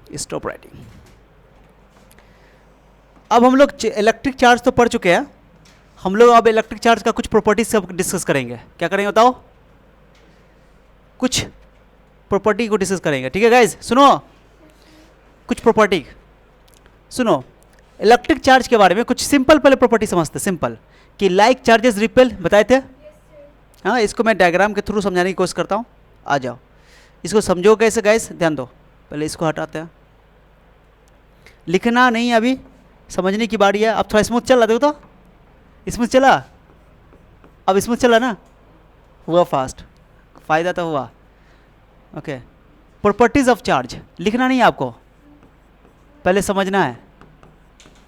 Stop writing. अब हम लोग इलेक्ट्रिक चार्ज तो पढ़ चुके हैं, हम लोग अब इलेक्ट्रिक चार्ज का कुछ प्रॉपर्टीज सब डिस्कस करेंगे। क्या करेंगे बताओ? कुछ प्रॉपर्टी को डिस्कस करेंगे, ठीक है गाइज? सुनो कुछ प्रॉपर्टी सुनो, इलेक्ट्रिक चार्ज के बारे में कुछ सिंपल पहले प्रॉपर्टी समझते, सिंपल कि लाइक चार्जेस रिपेल बताए थे। हाँ, इसको मैं डायग्राम के थ्रू समझाने की कोशिश करता हूँ, आ जाओ। इसको समझो कैसे गाइस, ध्यान दो। पहले इसको हटाते हैं, लिखना नहीं अभी, समझने की बारी है। अब थोड़ा स्मूथ चल रहा, देखो तो स्मूथ चला, अब स्मूथ चला ना, हुआ फास्ट, फ़ायदा तो हुआ। ओके, प्रॉपर्टीज ऑफ चार्ज लिखना नहीं है आपको, पहले समझना है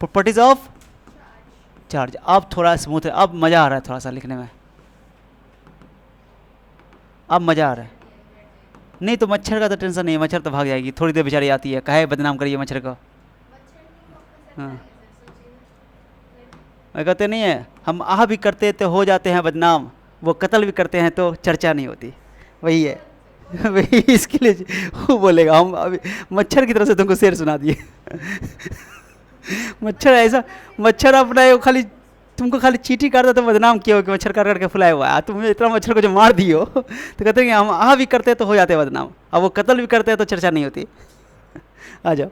प्रॉपर्टीज ऑफ चार्ज। अब थोड़ा स्मूथ है, अब मज़ा आ रहा है थोड़ा सा लिखने में, अब मज़ा आ रहा है। नहीं तो मच्छर का तो टेंशन नहीं है, मच्छर तो भाग जाएगी, थोड़ी देर बेचारी आती है, काहे बदनाम करिए मच्छर को। हाँ, मैं कहते नहीं है, हम आह भी करते तो हो जाते हैं बदनाम, वो कत्ल भी करते हैं तो चर्चा नहीं होती, वही है। वही इसके लिए वो बोलेगा, हम अभी मच्छर की तरफ से तुमको शेर सुना दिए। मच्छर ऐसा, मच्छर अपना खाली तुमको खाली चीटी काटता तो बदनाम किया हो कि मच्छर काट काट के फुलाया हुआ है, तुम इतना मच्छर को जो मार दियो तो कहते हैं कि हम आह भी करते तो हो जाते हैं बदनाम, अब वो कत्ल भी करते हैं तो चर्चा नहीं होती। आ जाओ,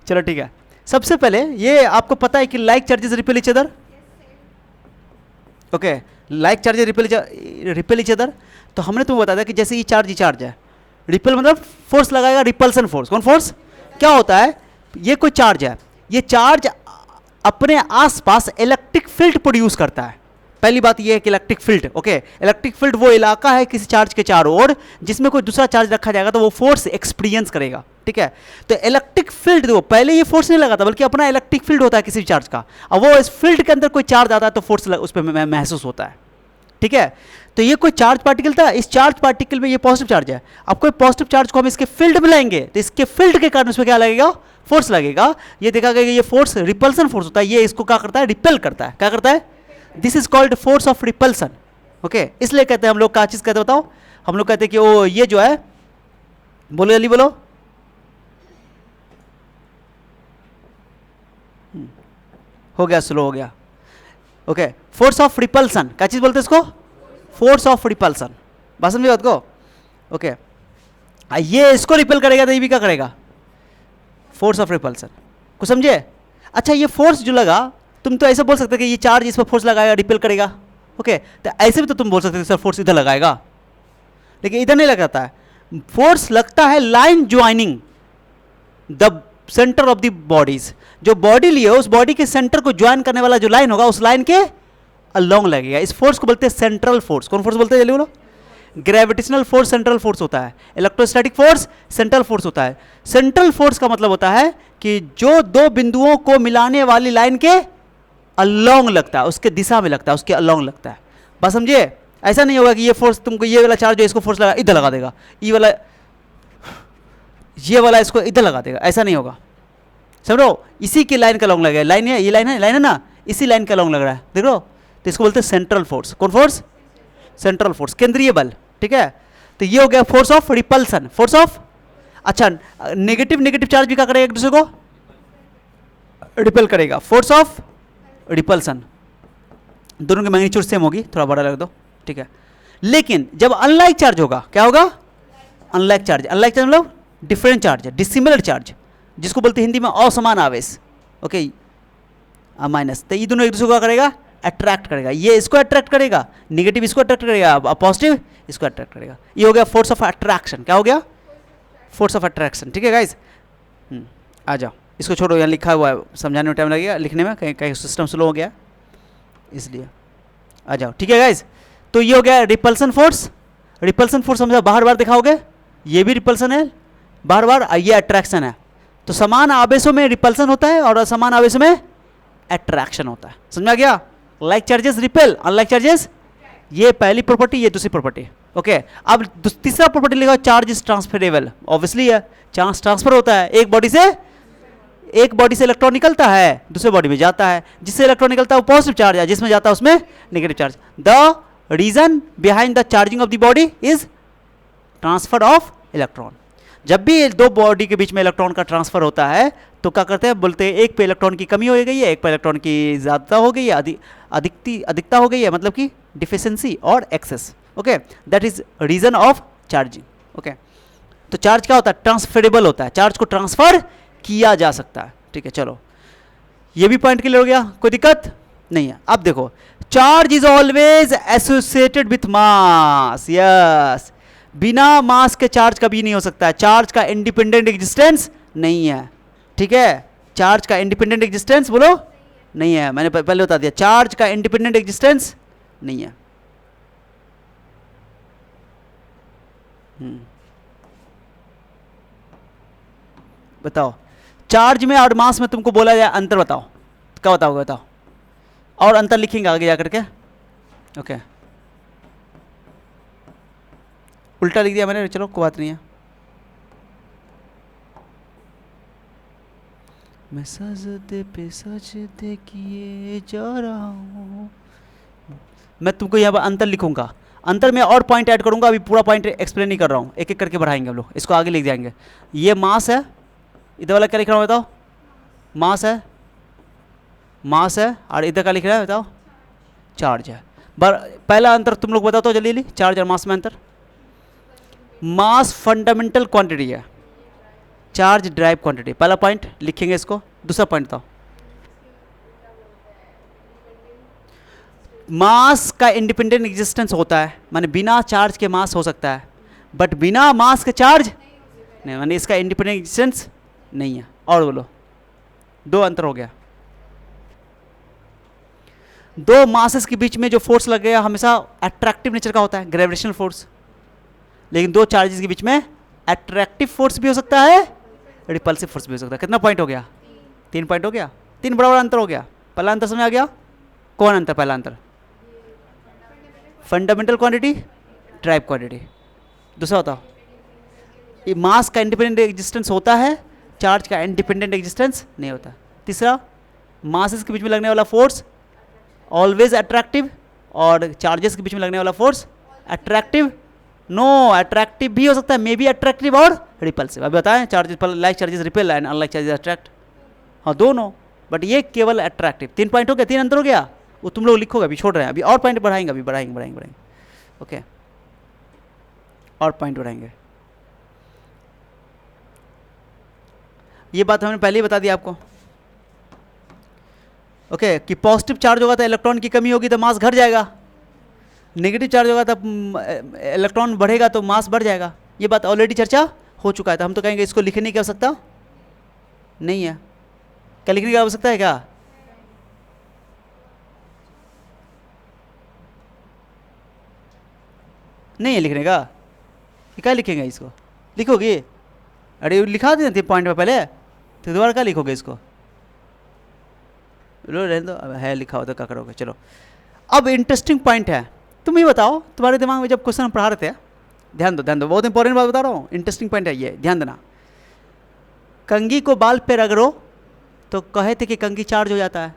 चलो ठीक है। सबसे पहले ये आपको पता है कि like charges repel each other. Okay, like charges repel each other. तो हमने तुम्हें बताया कि जैसे ये चार्ज है, रिपेल मतलब फोर्स लगाएगा, रिपल्सन फोर्स। कौन फोर्स? क्या होता है, ये कोई चार्ज है, ये चार्ज अपने आसपास इलेक्ट्रिक फील्ड प्रोड्यूस करता है। पहली बात ये है कि electric field, okay, electric field वो इलाका है किसी चार्ज के चारों ओर जिसमें कोई दूसरा चार्ज रखा जाएगा तो वो फोर्स एक्सपीरियंस करेगा, ठीक है। तो इलेक्ट्रिक फील्ड देखो, पहले ये फोर्स नहीं लगाता बल्कि अपना इलेक्ट्रिक फील्ड होता है किसी चार्ज का, अब वो इस फील्ड के अंदर कोई चार्ज आता है तो फोर्स उस पर महसूस होता है, ठीक है। तो ये कोई चार्ज पार्टिकल था, इस चार्ज पार्टिकल में ये पॉजिटिव चार्ज है, अब कोई पॉजिटिव चार्ज को हम इसके फील्ड में लाएंगे तो इसके फील्ड के कारण उसमें क्या लगेगा, फोर्स लगेगा। ये देखा गया कि ये फोर्स रिपल्सन फोर्स होता है, ये इसको क्या करता है, रिपेल करता है। क्या करता है? This is called force of repulsion, okay. इसलिए कहते हैं हम लोग क्या चीज कहते हैं बताओ, हम लोग कहते हैं कि वो ये जो है, बोलो जल्दी बोलो, हो गया, स्लो हो गया, ओके। फोर्स ऑफ रिपल्सन, क्या चीज बोलते हैं इसको? Force of repulsion. बात समझे बात को? ओके, ये इसको रिपेल करेगा तो ये भी क्या करेगा, फोर्स ऑफ रिपल्सन। कुछ समझे? अच्छा, ये फोर्स जो लगा, तुम तो ऐसे बोल सकते कि ये चार्ज इस पर फोर्स लगाएगा, रिपेल करेगा, ओके। तो ऐसे भी तो तुम बोल सकते हो सर फोर्स इधर लगाएगा, लेकिन इधर नहीं लगाता है। फोर्स लगता है line joining the centre of the bodies, जो बॉडी लिए उस बॉडी के सेंटर को ज्वाइन करने वाला जो लाइन होगा उस लाइन के अलोंग लगेगा। इस फोर्स को बोलते हैं सेंट्रल फोर्स। कौन फोर्स बोलते हैं जल्दी बोलो? ग्रेविटेशनल फोर्स सेंट्रल फोर्स होता है, इलेक्ट्रोस्टैटिक फोर्स सेंट्रल फोर्स होता है। सेंट्रल फोर्स का मतलब होता है कि जो दो बिंदुओं को मिलाने वाली लाइन के अलोंग लगता है, उसके दिशा में लगता है, उसके अलोंग लगता है। बस समझिए, ऐसा नहीं होगा कि ये फोर्स तुमको, ये वाला चार्ज जो इसको फोर्स लगा इधर लगा देगा, ये वाला इसको इधर लगा देगा, ऐसा नहीं होगा, समझो। इसी की लाइन का अलोंग लगेगा, लाइन है, ये लाइन है ना, इसी लाइन का अलोंग लग रहा है, देख लो। तो इसको बोलते हैं सेंट्रल फोर्स। कौन फोर्स? सेंट्रल फोर्स, केंद्रीय बल, ठीक है। तो ये हो गया force of repulsion, force of, अच्छा, नेगेटिव चार्ज भी क्या करेगा, एक दूसरे को रिपेल करेगा, फोर्स ऑफ रिपल्सन। दोनों की मैग्नीट्यूड सेम होगी, थोड़ा बड़ा लग दो, ठीक है। लेकिन जब अनलाइक चार्ज होगा, क्या होगा? Unlike charge. अनलाइक चार्ज मतलब डिफरेंट चार्ज, डिसिमिलर चार्ज, जिसको बोलते हैं हिंदी में असमान आवेश, ओके, माइनस। तो ये दोनों एक दूसरे को क्या करेगा, अट्रैक्ट करेगा। ये इसको अट्रैक्ट करेगा, नेगेटिव इसको अट्रैक्ट करेगा, पॉजिटिव इसको अट्रैक्ट करेगा। ये हो गया फोर्स ऑफ अट्रैक्शन। क्या हो गया? फोर्स ऑफ अट्रैक्शन, ठीक है गाइस। आ जाओ, इसको छोड़ो, यहाँ लिखा हुआ है, समझाने में टाइम लगेगा, लिखने में कहीं कहीं सिस्टम स्लो हो गया इसलिए। आ जाओ, ठीक है गाइस। तो ये हो गया रिपल्सन फोर्स। रिपल्सन फोर्स समझा, बाहर बार दिखाओगे, ये भी रिपल्सन है बार बार, ये अट्रैक्शन है। तो समान आवेशों में रिपल्सन होता है और असमान आवेशों में अट्रैक्शन होता है। समझ में आ गया? Like charges repel, unlike charges, ये पहली प्रॉपर्टी, ये दूसरी प्रॉपर्टी, ओके। अब तीसरा प्रॉपर्टी लिखा, चार्ज इज ट्रांसफरेबल। ऑब्वियसली है, चार्ज ट्रांसफर होता है, एक बॉडी से इलेक्ट्रॉन निकलता है, दूसरे बॉडी में जाता है, जिससे इलेक्ट्रॉन निकलता है वो पॉजिटिव चार्ज है, जिसमें जाता है उसमें negative charge. The reason behind the charging of the body is transfer of electron. जब भी दो बॉडी के बीच में इलेक्ट्रॉन का ट्रांसफर होता है तो क्या करते हैं, बोलते हैं एक पे इलेक्ट्रॉन की कमी हो गई है, एक पे इलेक्ट्रॉन की ज़्यादा हो गई है, अधिकता हो गई है, मतलब कि डिफिशियंसी और excess. Okay, that is reason of charging. Okay, तो चार्ज क्या होता है, ट्रांसफरेबल होता है, चार्ज को ट्रांसफर किया जा सकता है। ठीक है, चलो ये भी पॉइंट क्लियर हो गया, कोई दिक्कत नहीं है। अब देखो, charge is always associated with mass. Yes, बिना मास के चार्ज कभी नहीं हो सकता है, चार्ज का इंडिपेंडेंट एग्जिस्टेंस नहीं है। ठीक है, चार्ज का इंडिपेंडेंट एग्जिस्टेंस बोलो नहीं है, मैंने पहले बता दिया, चार्ज का इंडिपेंडेंट एग्जिस्टेंस नहीं है। बताओ, चार्ज में और मास में तुमको बोला जाए अंतर बताओ, क्या बताओगे, बताओ, और अंतर लिखेंगे आगे जाकर के। ओके, उल्टा लिख दिया मैंने, चलो कोई बात नहीं है। मैं सजदे पे सजदे किए जा रहा हूँ। मैं तुमको यहाँ पर अंतर लिखूंगा, अंतर में और पॉइंट ऐड करूंगा, अभी पूरा पॉइंट एक्सप्लेन नहीं कर रहा हूँ, एक एक करके बढ़ाएंगे हम लोग, इसको आगे लिख जाएंगे। ये मास है, इधर वाला क्या लिख रहा हूँ बताओ, मास है, मास है, और इधर क्या लिख रहा है बताओ, चार्ज है। पहला अंतर तुम लोग बताओ तो जल्दी जल्दी, चार्ज और मास में अंतर। मास फंडामेंटल क्वांटिटी है, चार्ज ड्राइव क्वांटिटी, पहला पॉइंट लिखेंगे इसको। दूसरा पॉइंट बताओ, मास का इंडिपेंडेंट एग्जिस्टेंस होता है, माने बिना चार्ज के मास हो सकता है, बट बिना मास के चार्ज नहीं, माने इसका इंडिपेंडेंट एग्जिस्टेंस नहीं है। और बोलो, दो अंतर हो गया। दो मासेस के बीच में जो फोर्स लगेगा हमेशा अट्रैक्टिव नेचर का होता है, ग्रेविटेशनल फोर्स, लेकिन दो चार्जेस के बीच में अट्रैक्टिव फोर्स भी हो सकता है, रिपल्सिव फोर्स भी हो सकता है। कितना पॉइंट हो गया, 3 पॉइंट हो गया, 3 बड़ा बड़ा अंतर हो गया। पहला अंतर समझ आ गया, कौन अंतर, पहला अंतर फंडामेंटल क्वांटिटी, ड्राइव क्वांटिटी। दूसरा बताओ, ये मास का इंडिपेंडेंट एग्जिस्टेंस होता है, चार्ज का इंडिपेंडेंट एग्जिस्टेंस नहीं होता। तीसरा, मासेस के बीच में लगने वाला फोर्स ऑलवेज अट्रैक्टिव, और चार्जेस के बीच में लगने वाला फोर्स अट्रैक्टिव, नो अट्रैक्टिव भी हो सकता है, मे बी अट्रैक्टिव और रिपल्सिव। अभी बताएं, charges like charges repel and unlike charges attract, हाँ दोनों, बट ये केवल अट्रैक्टिव। 3 पॉइंट हो गया, 3 अंतर हो गया, वो तुम लोग लिखोगे, अभी छोड़ रहे हैं, अभी और पॉइंट बढ़ाएंगे, अभी बढ़ाएंगे। ओके, और पॉइंट बढ़ाएंगे। ये बात हमने पहले ही बता दी आपको। ओके, कि पॉजिटिव चार्ज होगा तो इलेक्ट्रॉन की कमी होगी तो मास घट जाएगा, नेगेटिव चार्ज होगा तो इलेक्ट्रॉन बढ़ेगा तो मास बढ़ जाएगा। ये बात ऑलरेडी चर्चा हो चुका है, तो हम तो कहेंगे इसको लिखने की आवश्यकता नहीं है। क्या लिखने की आवश्यकता है क्या, नहीं है लिखने का, क्या लिखेंगे इसको, लिखोगे, अरे लिखा देते थे पॉइंट में पहले, तो दोबारा क्या लिखोगे इसको, लो रहने दो, अब है लिखा हो तो क्या करोगे। चलो, अब इंटरेस्टिंग पॉइंट है, तुम ही बताओ, तुम्हारे दिमाग में जब क्वेश्चन पढ़ा रहे थे, ध्यान दो, बहुत इंपॉर्टेंट बात बता रहा हूँ, इंटरेस्टिंग पॉइंट है ये, ध्यान देना। कंघी को बाल पे रगड़ो तो कहे थे कि कंघी चार्ज हो जाता है,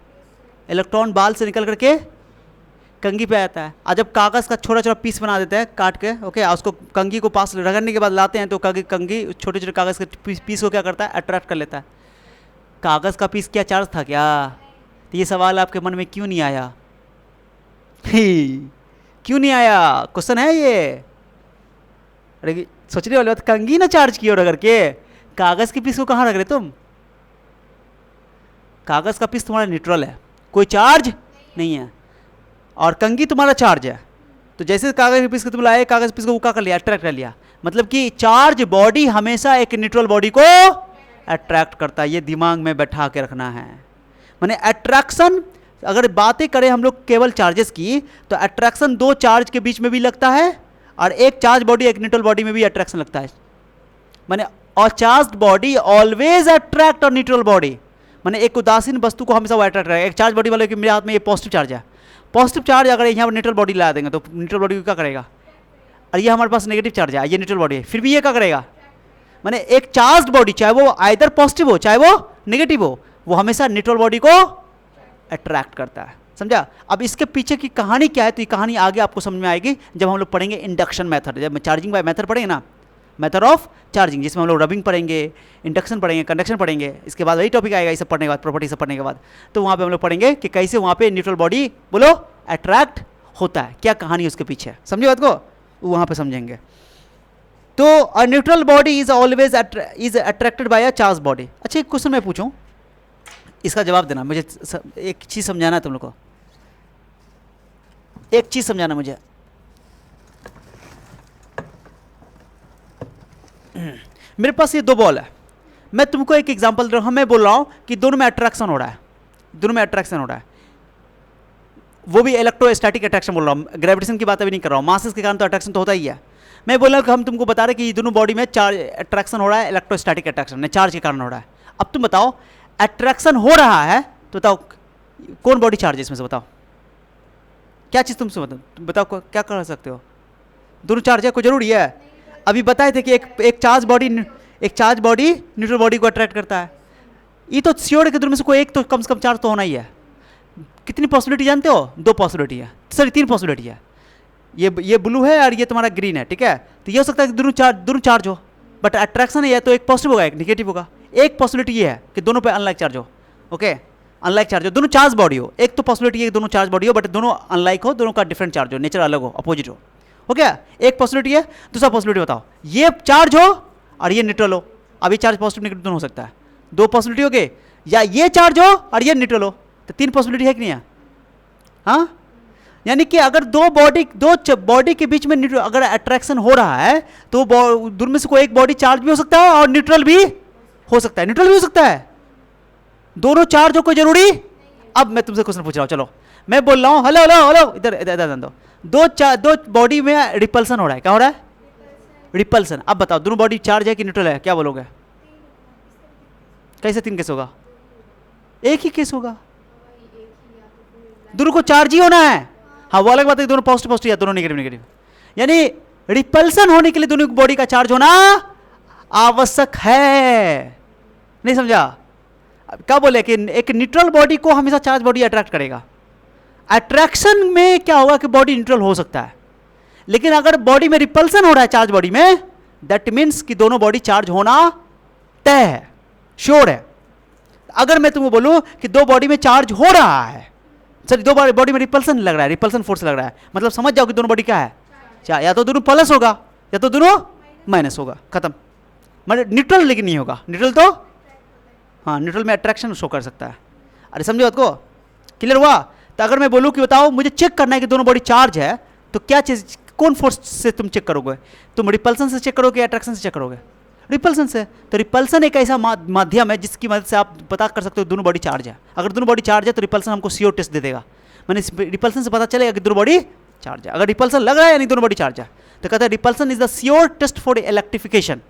इलेक्ट्रॉन बाल से निकल करके कंघी पे आता है, और जब कागज़ का छोटा छोटा पीस बना देते हैं काट के, ओके, उसको कंघी को पास रगड़ने के बाद लाते हैं तो कंघी छोटे छोटे कागज़ के पीस को क्या करता है, अट्रैक्ट कर लेता है। कागज़ का पीस क्या चार्ज था क्या, तो ये सवाल आपके मन में क्यों नहीं आया, क्यों नहीं आया, क्वेश्चन है ये। अरे सोचने वाली बात, कंघी ना चार्ज की और रगड़ के, कागज़ के पीस को कहाँ रख रहे तुम, कागज़ का पीस तुम्हारा न्यूट्रल है, कोई चार्ज नहीं है, और कंघी तुम्हारा चार्ज है, तो जैसे कागज़ के पीस को तुम लाए, कागज़ पीस को वो क्या कर लिया, अट्रैक्ट कर लिया, मतलब कि चार्ज बॉडी हमेशा एक न्यूट्रल बॉडी को अट्रैक्ट करता है, ये दिमाग में बैठा के रखना है। माने अट्रैक्शन, अगर बातें करें हम लोग केवल चार्जेस की, तो अट्रैक्शन दो चार्ज के बीच में भी लगता है, और एक चार्ज बॉडी एक न्यूट्रल बॉडी में भी अट्रैक्शन लगता है। माने और चार्ज बॉडी ऑलवेज अट्रैक्ट और न्यूट्रल बॉडी, माने एक उदासीन वस्तु को हमेशा वो अट्रैक्ट करेगा। एक चार्ज बॉडी वाले के मेरे हाथ में ये पॉजिटिव चार्ज है, पॉजिटिव चार्ज अगर यहाँ पर न्यूट्रल बॉडी ला देंगे तो न्यूट्रल बॉडी को क्या करेगा, और ये हमारे पास नेगेटिव चार्ज है, ये न्यूट्रल बॉडी है, फिर भी ये क्या करेगा, माने एक चार्ज बॉडी चाहे वो आइदर पॉजिटिव हो चाहे वो नेगेटिव हो, वो हमेशा न्यूट्रल बॉडी को अट्रैक्ट करता है, समझा। अब इसके पीछे की कहानी क्या है, तो ये कहानी आगे आपको समझ में आएगी जब हम लोग पढ़ेंगे इंडक्शन मेथड, जब चार्जिंग बाय मेथड पढ़ेंगे ना, मेथड ऑफ चार्जिंग, जिसमें हम लोग रबिंग पढ़ेंगे, इंडक्शन पढ़ेंगे, कंडक्शन पढ़ेंगे, इसके बाद वही टॉपिक आएगा ये सब पढ़ने के बाद, प्रॉपर्टी सब पढ़ने के बाद। तो वहाँ पे हम लोग पढ़ेंगे कि कैसे वहाँ पे न्यूट्रल बॉडी बोलो अट्रैक्ट होता है, क्या कहानी उसके पीछे है, समझे बात को, वहाँ पे समझेंगे। तो a neutral body is always is attracted by a charge body. अच्छा एक क्वेश्चन मैं पूछूं, इसका जवाब देना मुझे, एक चीज़ समझाना है तुम लोग को, एक चीज़ समझाना मुझे। मेरे पास ये 2 बॉल है, मैं तुमको एक एग्जांपल दे रहा हूँ, मैं बोल रहा हूँ कि दोनों में अट्रैक्शन हो रहा है, दोनों में अट्रैक्शन हो रहा है, वो भी इलेक्ट्रोस्टैटिक अट्रैक्शन बोल रहा हूँ, ग्रेविटेशन की बात अभी नहीं कर रहा हूँ, मासेस के कारण तो अट्रैक्शन तो होता ही है। मैं बोल रहा हूँ कि हम तुमको बता रहे कि दोनों बॉडी में चार्ज अट्रैक्शन हो रहा है, इलेक्ट्रोस्टैटिक अट्रैक्शन चार्ज के कारण हो रहा है। अब तुम बताओ अट्रैक्शन हो रहा है तो बताओ कौन बॉडी चार्ज है इसमें से, बताओ क्या चीज़ तुमसे बताओ क्या कर सकते हो, दोनों चार्ज है, कोई जरूरी है? अभी बताए थे कि एक चार्ज बॉडी न्यूट्रल बॉडी को अट्रैक्ट करता है, ये तो श्योर है कि दोनों में से कोई एक तो कम से कम चार्ज तो होना ही है। कितनी पॉसिबिलिटी जानते हो? 2 पॉसिबिलिटी है, सॉरी 3 पॉसिबिलिटी है, ये ब्लू है और ये तुम्हारा ग्रीन है, ठीक है? तो ये हो सकता है कि दोनों चार्ज हो, बट अट्रैक्शन है तो एक पॉजिटिव होगा एक निगेटिव होगा। एक पॉसिबिलिटी ये है कि दोनों पे अनलाइक चार्ज हो, ओके, अनलाइक चार्ज हो, दोनों चार्ज बॉडी हो। एक तो पॉसिबिलिटी है कि दोनों चार्ज बॉडी हो बट दोनों अनलाइक हो, दोनों का डिफरेंट चार्ज हो, नेचर अलग हो, अपोजिट हो गया, एक पॉसिबिलिटी है। दूसरा पॉसिबिलिटी बताओ, ये चार्ज हो और ये न्यूट्रल हो, अब ये चार्ज पॉजिटिव नेगेटिव दोनों हो सकता है, 2 पॉसिबिलिटी हो गए, या ये चार्ज हो और ये न्यूट्रल हो, तो 3 पॉसिबिलिटी है कि नहीं है? हाँ, यानी कि अगर दो बॉडी के बीच में अगर अट्रैक्शन हो रहा है तो दोनों में से कोई एक बॉडी चार्ज भी हो सकता है और न्यूट्रल भी हो सकता है, न्यूट्रल भी हो सकता है, दोनों चार्ज हो कोई जरूरी। अब मैं तुमसे क्वेश्चन पूछ रहा हूँ, चलो मैं बोल रहा हूँ, हेलो हेलो हेलो, इधर दो बॉडी में रिपल्सन हो रहा है, क्या हो रहा है? रिपल्सन। अब बताओ दोनों बॉडी चार्ज है कि न्यूट्रल है, क्या बोलोगे? कैसे 3 केस होगा? एक ही केस होगा, दोनों को चार्ज ही होना है। हाँ वो अलग बात है, दोनों पॉजिटिव या दोनों नेगेटिव, यानी रिपल्सन होने के लिए दोनों बॉडी का चार्ज होना आवश्यक है, नहीं समझा? क्या बोले कि एक न्यूट्रल बॉडी को हमेशा चार्ज बॉडी अट्रैक्ट करेगा। अट्रैक्शन में क्या होगा कि बॉडी न्यूट्रल हो सकता है, लेकिन अगर बॉडी में रिपल्सन हो रहा है चार्ज बॉडी में, दैट मीन्स कि दोनों बॉडी चार्ज होना तय है, श्योर है। अगर मैं तुमको बोलूं कि 2 बॉडी में चार्ज हो रहा है, सर 2 बॉडी में रिपल्सन लग रहा है, रिपल्सन फोर्स लग रहा है, मतलब समझ जाओ कि दोनों बॉडी क्या है, या तो दोनों प्लस होगा या तो दोनों माइनस होगा, खत्म। मतलब न्यूट्रल लेकिन नहीं होगा, न्यूट्रल तो हाँ न्यूट्रल में अट्रैक्शन शो कर सकता है। अरे समझो बात को, क्लियर हुआ? तो अगर मैं बोलूँ कि बताओ मुझे चेक करना है कि दोनों बॉडी चार्ज है, तो क्या चीज़, कौन फोर्स से तुम चेक करोगे? तुम रिपल्सन से चेक करोगे या अट्रैक्शन से चेक करोगे? रिपल्सन से। तो रिपल्सन एक ऐसा माध्यम है जिसकी मदद से आप पता कर सकते हो दोनों बॉडी चार्ज है। अगर दोनों बॉडी चार्ज है तो रिपल्सन हमको सीओ टेस्ट दे देगा, मैंने रिपल्सन से पता चलेगा कि दोनों बॉडी चार्ज है। अगर रिपल्सन लग रहा है यानी दोनों बॉडी चार्ज है, तो कहते हैं repulsion is the sure test for electrification.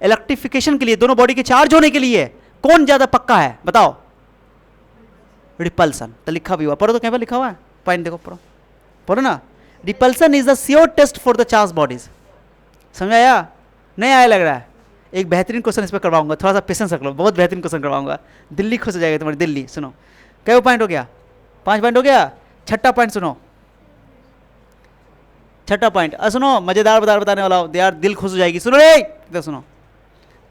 Electrification के लिए दोनों बॉडी के चार्ज होने के लिए कौन ज्यादा पक्का है बताओ? रिपल्सन। तो लिखा भी हुआ, पढ़ो तो कहीं पर लिखा हुआ है, पॉइंट देखो, पढ़ो ना। Repulsion is the sure test for the charge bodies. समझ आया? नहीं आया लग रहा है? एक बेहतरीन क्वेश्चन इस पर करवाऊंगा, थोड़ा सा पेशेंस रख लो, बहुत बेहतरीन क्वेश्चन करवाऊंगा, दिल्ली खुश हो जाएगा तुम्हारी दिल्ली। सुनो कई पॉइंट हो गया? 5 पॉइंट हो गया। छठा पॉइंट सुनो, छठा पॉइंट सुनो, मजेदार बताने वाला हो यार, दिल खुश हो जाएगी। सुनो रे इधर सुनो,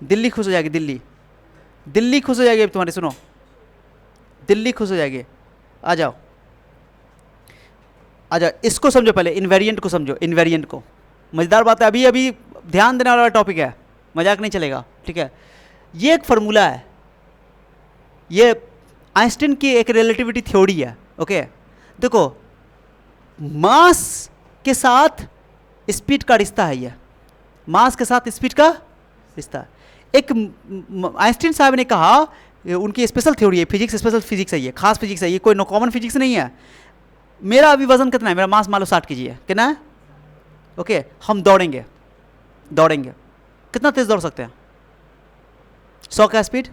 दिल्ली खुश हो जाएगी, दिल्ली खुश हो जाएगी तुम्हारी। सुनो दिल्ली खुश हो जाएगी। आ जाओ इसको समझो पहले, इन्वेरिएंट को समझो, इन्वेरिएंट को। मजेदार बात है, अभी ध्यान देने वाला टॉपिक है, मजाक नहीं चलेगा, ठीक है? ये एक फार्मूला है, ये आइंस्टीन की एक रिलेटिविटी थ्योरी है, ओके? देखो मास के साथ स्पीड का रिश्ता है, ये मास के साथ स्पीड का रिश्ता। एक आइंस्टीन साहब ने कहा, उनकी स्पेशल थ्योरी है, फिजिक्स स्पेशल फिजिक्स है, ये खास फिजिक्स है, ये कोई कॉमन फिजिक्स नहीं है। मेरा अभी वजन कितना है, मेरा मास मान लो 60 kg है, कितना है? ओके, हम दौड़ेंगे, कितना तेज दौड़ सकते हैं? 100 का स्पीड,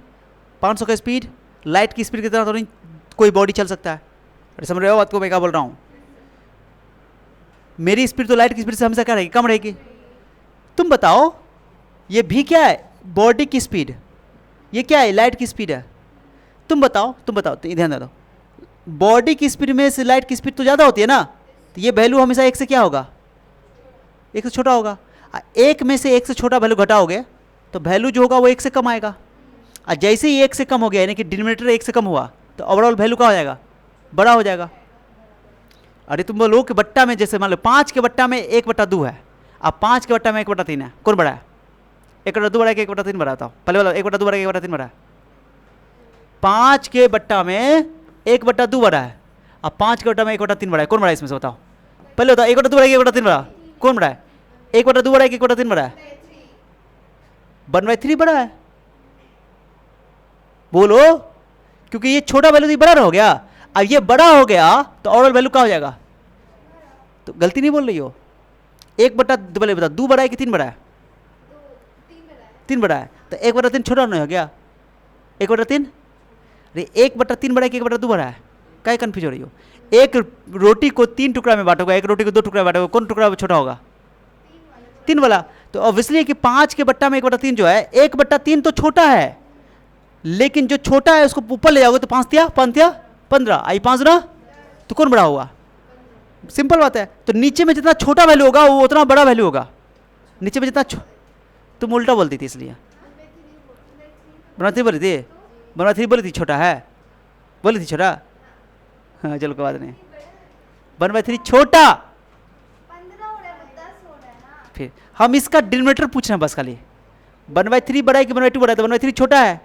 500 का स्पीड, लाइट की स्पीड कितना दौड़ कोई बॉडी चल सकता है? अरे समझ रहे हो बात को मैं क्या बोल रहा हूँ? मेरी स्पीड तो लाइट की स्पीड से हमेशा क्या रहेगी? कम रहेगी। तुम बताओ ये भी क्या है? बॉडी की स्पीड। ये क्या है? लाइट की स्पीड है। तुम बताओ तो ध्यान दे दो, बॉडी की स्पीड में से लाइट की स्पीड तो ज़्यादा होती है ना, तो ये वैल्यू हमेशा 1 से क्या होगा? 1 से छोटा होगा। एक में से एक से छोटा वैल्यू घटाओगे तो वैल्यू जो होगा वो एक से कम आएगा, और जैसे ही एक से कम हो गया यानी कि डिनोमिनेटर एक से कम हुआ तो ओवरऑल वैल्यू क्या हो जाएगा, बड़ा हो जाएगा। अरे तुम बोलो कि बट्टा में जैसे मान लो 5 के बट्टा में 1/2 है, अब 5 के बट्टा में 1/3 है, कौन बड़ा है? 1/2 बड़ा है कि 1/3 बड़ा? बताओ पहले बोलो, 1/2 बड़ा है कि 1/3 बड़ा है? 5 के बट्टा में 1/2 बड़ा है, अब 5 के बट्टा में 1/3 बड़ा है, कौन बड़ा है इसमें से बताओ? पहले बताओ 1/2 बड़ा है कि 1/3 बड़ा, कौन बड़ा है? 1/2 बड़ा है कि 1/3 बड़ा है? 1/3 बड़ा है। बोलो, क्योंकि ये छोटा वैल्यू तो बड़ा हो गया, अब ये बड़ा हो गया तो ओवरऑल वैल्यू क्या हो जाएगा? तो गलती नहीं बोल रही हो। 1/2 पहले बता, 2 बड़ा है कि 3 बड़ा है? 3 बड़ा है, तो 1/3 छोटा नहीं हो गया? 1/3, अरे 1/3 बड़ा है कि 1/2 बड़ा है? क्या कंफ्यूज हो रही हो? एक रोटी को 3 टुकड़ा में बांटोगे, एक रोटी को 2 टुकड़ा में बांटोगे, कौन टुकड़ा छोटा होगा? 3 वाला। तो ऑब्वियसली कि 5 के बट्टा में 1/3 जो है, 1/3 तो छोटा है, लेकिन जो छोटा है उसको ऊपर ले जाओगे तो 5 15 आई 5 ना, तो कौन बड़ा होगा? सिंपल बात है। तो नीचे में जितना छोटा वैल्यू होगा वो उतना बड़ा वैल्यू होगा। नीचे में जितना तुम उल्टा बोलती थी इसलिए। 1/3 बोली थी, 1/3 बोली थी छोटा है, बोली थी छोटा। हाँ चलो कोई बात नहीं, 1/3 छोटा। फिर हम इसका डिनोमिनेटर पूछ रहे हैं बस खाली, 1/3 बड़ा है कि 1/2 बड़ा है? तो 1/3 छोटा है,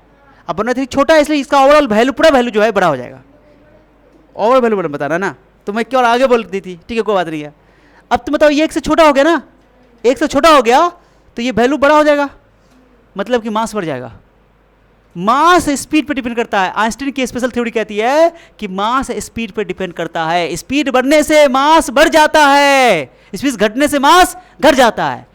अब 1/3 छोटा है इसलिए इसका ओवरऑल वैल्यू, पूरा वैल्यू जो है बड़ा हो जाएगा। ओवरऑल वैल्यू बताना ना, तो मैं क्यों आगे बोल दी थी, ठीक है कोई बात नहीं है। अब तुम बताओ, ये 1 से छोटा हो गया ना, 1 से छोटा हो गया तो ये वैल्यू बड़ा हो जाएगा, मतलब कि मास बढ़ जाएगा। मास स्पीड पे डिपेंड करता है। आइंस्टीन की स्पेशल थ्योरी कहती है कि मास स्पीड पे डिपेंड करता है, स्पीड बढ़ने से मास बढ़ जाता है, स्पीड घटने से मास घट जाता है।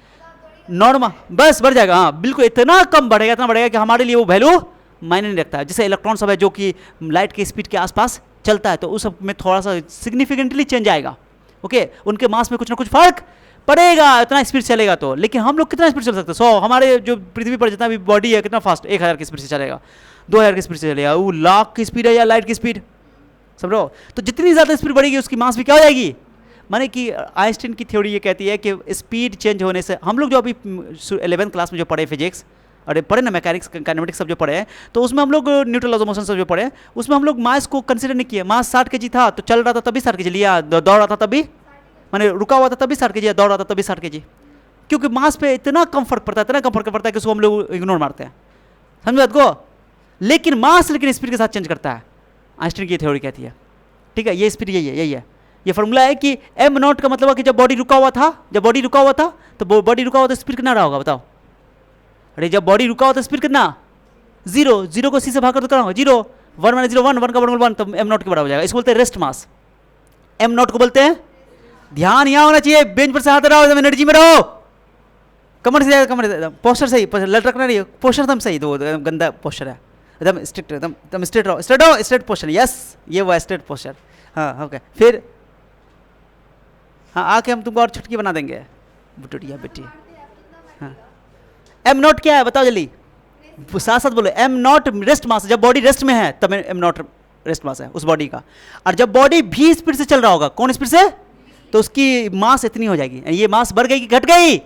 नॉर्मल बस बढ़ जाएगा, हाँ बिल्कुल, इतना कम बढ़ेगा, इतना बढ़ेगा कि हमारे लिए वो वैल्यू मायने नहीं रखता है। जैसे इलेक्ट्रॉन सब है जो कि लाइट के स्पीड के आसपास चलता है, तो उस सब में थोड़ा सा सिग्निफिकेंटली चेंज आएगा, ओके, उनके मास में कुछ ना कुछ फर्क पड़ेगा, इतना स्पीड चलेगा तो। लेकिन हम लोग कितना स्पीड चल सकते हैं? 100, हमारे जो पृथ्वी पर जितना भी बॉडी है कितना फास्ट, 1000 की स्पीड से चलेगा, 2000 की स्पीड से चलेगा, वो लाख की स्पीड है या लाइट की स्पीड, समझो। तो जितनी ज़्यादा स्पीड बढ़ेगी उसकी मास भी क्या हो जाएगी, माने कि आइंस्टीन की थ्योरी ये कहती है कि स्पीड चेंज होने से, हम लोग जो अभी 11th क्लास में जो पढ़े फिजिक्स, अरे पढ़े ना मैकेनिक्स काइनेमेटिक्स सब जो पढ़े हैं, तो उसमें हम लोग न्यूटन लॉज ऑफ मोशन सब जो पढ़े हैं, उसमें हम लोग मास को कंसिडर नहीं किया। मास 60 kg था तो चल रहा था तभी 60 kg लिया, दौड़ रहा था तभी, माने रुका हुआ था तभी 60 kg, दौड़ रहा था तभी 60 kg, क्योंकि मास पे इतना कम फर्क पड़ता है, इतना कम फर्क पड़ता है कि उसको हम लोग इग्नोर मारते हैं, समझ बात को। लेकिन मास लेकिन स्पीड के साथ चेंज करता है, आइंस्टीन की थ्योरी कहती है, ठीक है। ये स्पीड यही है, ये फॉर्मूला है कि m0 का मतलब है कि जब बॉडी रुका हुआ था, तो बॉडी रुका हुआ तो स्पीड कितना रहा होगा बताओ? अरे जब बॉडी रुका हुआ तो स्पीड कितना? 0 को c से भाग कर तो क्या होगा? 0, 1 - 0 1, 1 का वर्गमूल 1, तो m0 के बराबर हो जाएगा। इसको बोलते हैं रेस्ट मास, m0 को बोलते हैं। ध्यान यहाँ होना चाहिए, बेंच पर से हाथ रहो, एकदम एनर्जी में रहो, कमर से कमर, पोस्टर सही, लट रखना नहीं, पोस्टर एकदम सही, तो गंदा पोस्टर है, एकदम स्ट्रिक्ट, एकदम स्ट्रेट रहो, स्ट्रेट पोस्टर, यस ये वो स्ट्रेट पोस्टर, हाँ ओके। फिर हाँ आके हम तुमको और छुटकी बना देंगे, बुटुटिया बेटी। हाँ m0 क्या है बताओ जल्दी, साथ साथ बोलो। m0 रेस्ट मास, जब बॉडी रेस्ट में है तब m0 रेस्ट मास है उस बॉडी का। और जब बॉडी भी स्पीड से चल रहा होगा, कौन स्पीड से, तो उसकी मास इतनी हो जाएगी। ये मास बढ़ गई कि घट गई?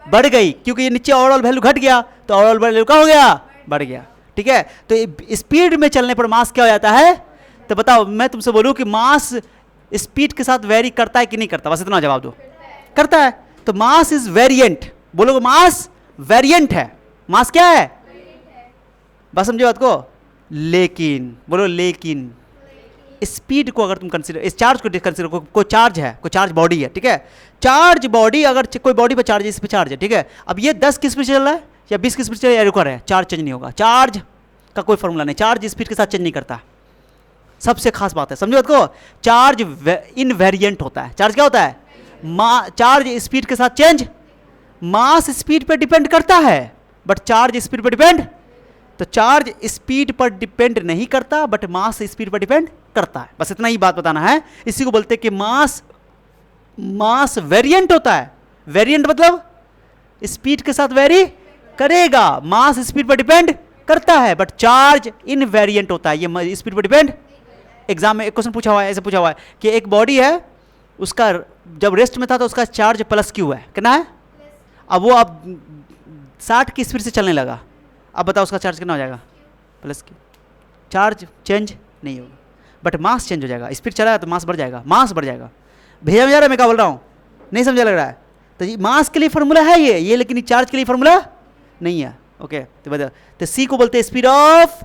बढ़ गई, क्योंकि ये नीचे ओवरऑल वैल्यू घट गया तो ओवरऑल वैल्यू क्या हो गया? बढ़ गया, ठीक है। तो स्पीड में चलने पर मास क्या हो जाता है? तो बताओ, मैं तुमसे बोलूं कि मास स्पीड के साथ वेरी करता है कि नहीं करता? बस इतना जवाब दो। करता है। तो मास इज वेरिएंट, बोलोगे मास वेरिएंट है। मास क्या है? बस समझे बात को। लेकिन बोलो, लेकिन स्पीड को अगर तुम कंसीडर, इस चार्ज को कंसीडर, कोई चार्ज है, कोई चार्ज बॉडी है, ठीक है। चार्ज बॉडी, अगर कोई बॉडी पे चार्ज है, इस पे चार्ज है, ठीक है। अब ये 10 की स्पीड चल रहा है या 20 की स्पीड चल रहा है, रुका रहा है, चार्ज चेंज नहीं होगा। चार्ज का कोई फॉर्मूला नहीं, चार्ज स्पीड के साथ चेंज नहीं करता। सबसे खास बात है, समझो बात को। चार्ज इनवेरिएंट होता है। चार्ज क्या होता है? चार्ज स्पीड के साथ चेंज, मास स्पीड पर डिपेंड करता है बट चार्ज स्पीड पर डिपेंड, तो चार्ज स्पीड पर डिपेंड नहीं करता बट मास स्पीड पर डिपेंड करता है। बस इतना ही बात बताना है। इसी को बोलते हैं कि मास वेरिएंट होता है। वेरिएंट मतलब स्पीड के साथ वेरी करेगा, मास स्पीड पर डिपेंड करता है बट चार्ज इनवेरिएंट होता है, ये स्पीड पर डिपेंड। एग्जाम में एक क्वेश्चन पूछा हुआ है, ऐसे पूछा हुआ है कि एक बॉडी है, उसका जब रेस्ट में था तो उसका चार्ज प्लस क्यू है, कितना है? अब वो अब 60 की स्पीड से चलने लगा, अब बताओ उसका चार्ज कितना हो जाएगा? Plus Q. चार्ज चेंज नहीं होगा बट मास चेंज हो जाएगा। स्पीड चला तो मास बढ़ जाएगा, मास बढ़ जाएगा। भैया जा रहा है मैं क्या बोल रहा हूँ? नहीं समझा लग रहा है? तो ये मास के लिए फॉर्मूला है ये लेकिन चार्ज के लिए फॉर्मूला नहीं है। ओके तो बता, तो सी को बोलते हैं speed of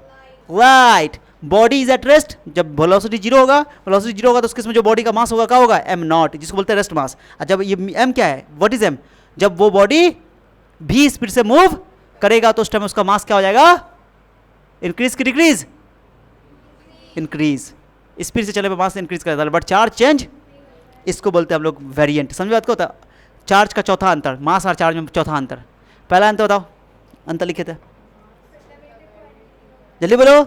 light. Body is at rest, जब वेलोसिटी जीरो होगा तो उसके जो बॉडी का मास होगा क्या होगा? एम नॉट, जिसको बोलते हैं रेस्ट मास। और जब ये एम क्या है, व्हाट इज एम? जब वो बॉडी भी स्पीड से मूव करेगा तो उस टाइम उसका मास क्या हो जाएगा? इंक्रीज की डिक्रीज? इंक्रीज। स्पीड से चले पे मास इंक्रीज करता है बट चार्ज चेंज, इसको बोलते हैं हम लोग वेरिएंट। समझ बात को? होता चार्ज का चौथा अंतर, मास और चार्ज में चौथा अंतर। पहला अंतर बताओ, अंतर लिखे थे, जल्दी बोलो।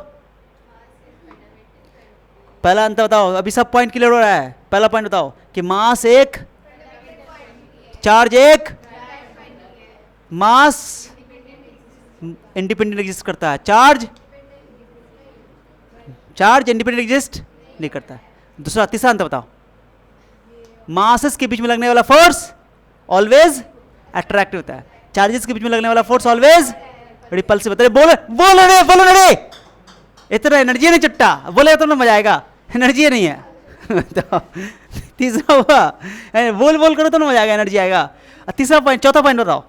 पहला अंतर बताओ, अभी सब पॉइंट क्लियर हो रहा है। पहला पॉइंट बताओ कि मास एक, चार्ज एक, मास इंडिपेंडेंट एग्जिस्ट करता है, चार्ज इंडिपेंडेंट एग्जिस्ट नहीं करता है। दूसरा तीसरा अंतर बताओ, मासेस के बीच में लगने वाला फोर्स ऑलवेज अट्रैक्टिव होता है, चार्जेस के बीच में लगने वाला फोर्स ऑलवेज रिपल्सिव होता है। बोलो रे, इतना एनर्जी नहीं चट्टा, बोले तो ना मजा आएगा, एनर्जी नहीं है। तो तीसरा हुआ, बोल करो तो ना मजा आएगा, एनर्जी आएगा। तीसरा पॉइंट, चौथा पॉइंट बताओ,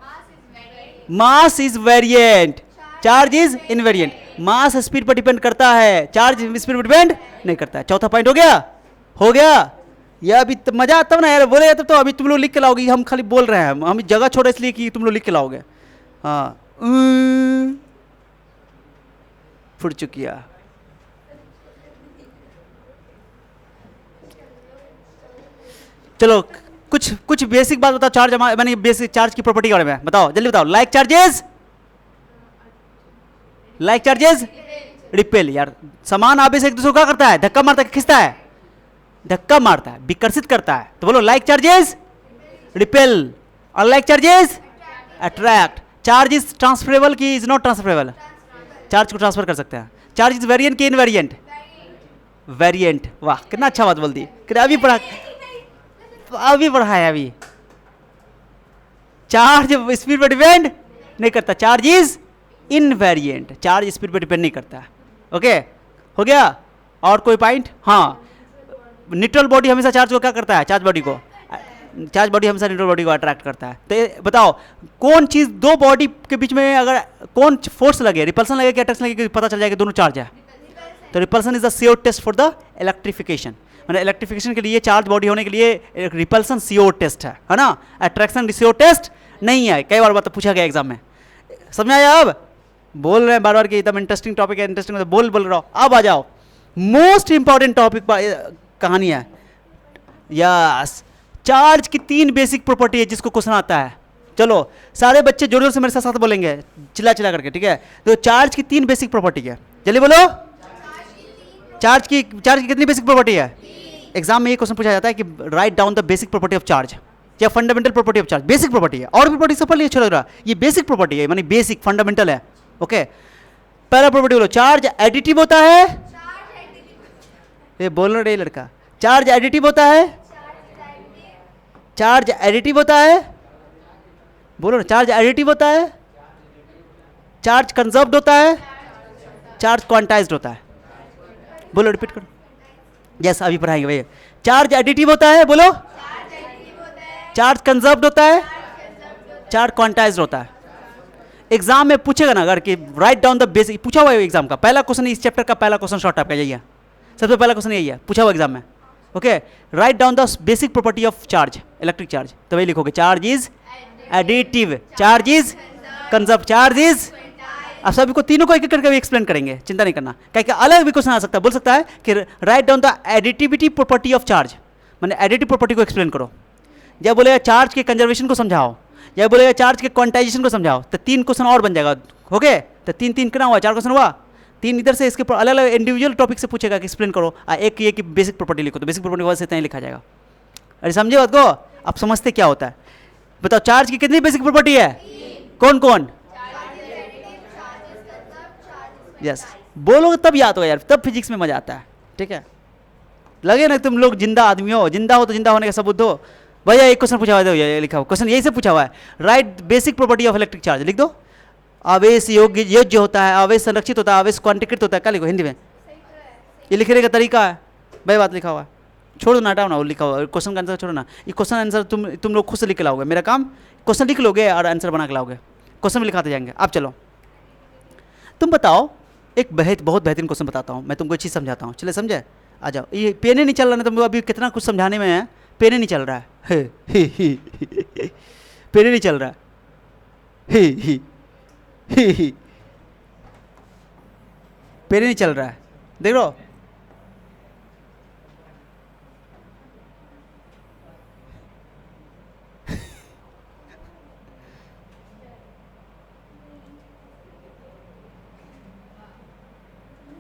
mass is variant, charge is invariant. Mass speed पर डिपेंड करता है, चार्ज स्पीड पर डिपेंड नहीं करता है। चौथा पॉइंट हो गया। ये अभी मजा आता है ना यार, बोले तो अभी तुम लोग लिख के लाओगे, हम खाली बोल रहे हैं, हम जगह छोड़े इसलिए कि तुम लोग लिख के लाओगे। हाँ फुट चुकिया। चलो कुछ बेसिक बात बताओ चार्ज, मैंने बेसिक चार्ज की प्रॉपर्टी के बारे में बताओ, जल्दी बताओ। Like charges repel. यार समान आवेश एक दूसरे को क्या करता है? धक्का मारता है, खींचता है? धक्का मारता है, विकर्षित करता है। तो बोलो like charges repel, unlike charges attract. Charge is transferable की इज नॉट ट्रांसफरेबल? चार्ज को ट्रांसफर कर सकते हैं। चार्ज इज वेरिएंट की इनवेरिएंट? वेरिएंट। वाह कितना अच्छा बात बोल दी, अभी पढ़ा है अभी। चार्ज स्पीड पर डिपेंड नहीं करता, charge is invariant, charge speed पर डिपेंड नहीं करता। ओके हो गया? और कोई पॉइंट? हाँ, न्यूट्रल बॉडी हमेशा चार्ज को क्या करता है? चार्ज बॉडी हमेशा न्यूट्रल बॉडी को अट्रैक्ट करता है। तो बताओ कौन चीज़, दो बॉडी के बीच में अगर कौन फोर्स लगे, रिपल्सन लगे कि अट्रैक्शन लगे, पता चल जाएगा दोनों चार्ज है? तो repulsion is the sure test for the electrification. मैंने इलेक्ट्रिफिकेशन के लिए चार्ज बॉडी होने के लिए रिपल्सन श्योर टेस्ट है ना? अट्रैक्शन श्योर टेस्ट नहीं है। कई बार बात पूछा गया एग्जाम में, समझ आया? अब बोल रहे हैं बार कि एकदम इंटरेस्टिंग टॉपिक है, इंटरेस्टिंग बोल रहा हूँ। अब आ जाओ, मोस्ट इंपॉर्टेंट टॉपिक कहानी है। यस, चार्ज की 3 बेसिक प्रॉपर्टी है जिसको क्वेश्चन आता है। चलो सारे बच्चे जोर जोर से मेरे साथ बोलेंगे, चिल्ला करके, ठीक है? तो चार्ज की 3 बेसिक प्रॉपर्टी है, जल्दी बोलो। चार्ज की कितनी बेसिक प्रॉपर्टी है? एग्जाम में ये क्वेश्चन पूछा जाता है कि write down the basic property of charge या fundamental property of charge. Basic property है, और भी प्रॉपर्टी सब अच्छा लग रहा है, ये बेसिक प्रॉपर्टी है, मानी बेसिक फंडामेंटल है। ओके, पहला प्रॉपर्टी बोलो, चार्ज एडिटिव होता है। ये बोल रहे लड़का, चार्ज एडिटिव होता है। चार्ज एडिटिव होता है, बोलो ना, चार्ज एडिटिव होता है। चार्ज कंजर्व्ड होता है, चार्ज क्वांटाइज्ड होता है। बोलो, रिपीट करो। यस, अभी पढ़ाएंगे भैया। चार्ज एडिटिव होता है, बोलो। चार्ज कंजर्व्ड होता है, चार्ज क्वांटाइज्ड होता है। एग्जाम में पूछेगा ना अगर कि राइट डाउन द बेसिक, पूछा हुआ है एग्जाम का पहला क्वेश्चन, इस चैप्टर का पहला क्वेश्चन शॉर्ट टाइप का यही है, सबसे पहला क्वेश्चन यही है, पूछा हुआ एग्जाम में। Okay, right down the basic property of charge, electric charge. तो वही लिखोगे, charge is additive, charge is conserve, charge is. अब सभी को तीनों को एक एक करके एक्सप्लेन करेंगे, चिंता नहीं करना, क्या अलग भी क्वेश्चन आ सकता है। बोल सकता है कि write down the additivity property of charge, मैंने एडिटिव प्रॉपर्टी को एक्सप्लेन करो। जब बोलेगा चार्ज के कंजर्वेशन को समझाओ, या बोलेगा चार्ज के क्वांटाइजेशन को समझाओ, तो 3 क्वेश्चन और बन जाएगा। ओके, तो 3 कितना हुआ? 4 क्वेश्चन हुआ। 3 इधर से इसके अलग अलग इंडिविजुअल टॉपिक से पूछेगा कि एक्सप्लेन करो। एक ये कि बेसिक प्रॉपर्टी लिखो, तो बेसिक प्रॉपर्टी के बाद से इतना ही लिखा जाएगा। अरे समझे बात को? आप समझते क्या होता है? बताओ, चार्ज की कितनी बेसिक प्रॉपर्टी है? कौन कौन? यस, बोलोगे तब याद होगा यार, तब फिजिक्स में मजा आता है। ठीक है, लगे ना तुम लोग जिंदा आदमी हो, जिंदा हो तो जिंदा होने का सबूत दो। भैया एक क्वेश्चन पूछा हुआ है, ये लिखा हुआ क्वेश्चन यही से पूछा हुआ है, right basic property of electric charge, लिख दो। आवेश योग्य होता है, आवेश संरक्षित होता है, आवेश क्वांटीकृत होता है, क्या लिखो हिंदी में, ये लिखने का तरीका है भाई, बात लिखा हुआ है, छोड़ दो नाटा ना, वो लिखा हुआ है, क्वेश्चन का आंसर छोड़ो ना, ये क्वेश्चन आंसर तुम लोग खुद से लिख के लाओगे, मेरा काम क्वेश्चन लिख लोगे और आंसर बना के लाओगे, क्वेश्चन भी लिखाते जाएंगे। अब चलो तुम बताओ, एक बहुत बेहतरीन क्वेश्चन बताता हूँ मैं तुमको, एक चीज़ समझाता हूँ, चले समझे, आ जाओ। ये पेने नहीं चल रहा ना, तुमको अभी कितना कुछ समझाने में है, पेने नहीं चल रहा है, पेने नहीं चल रहा है, पेने नहीं चल रहा है, देख लो।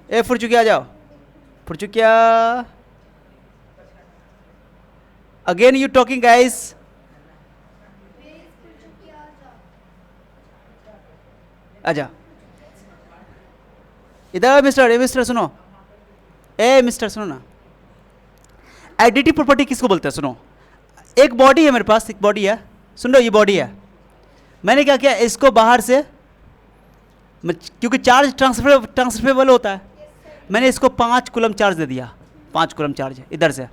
ए फुरचुकिया आ जाओ, फुरचुकिया, अगेन यू टॉकिंग गाइस, आजा इधर मिस्टर, ए मिस्टर सुनो, ए मिस्टर सुनो ना, एडिटिव प्रॉपर्टी किसको बोलते हैं, सुनो, एक बॉडी है मेरे पास, एक बॉडी है, सुन लो, ये बॉडी है, मैंने क्या किया, इसको बाहर से, क्योंकि चार्ज ट्रांसफरेबल होता है, मैंने इसको 5 कूलम चार्ज दे दिया, 5 कूलम चार्ज इधर से,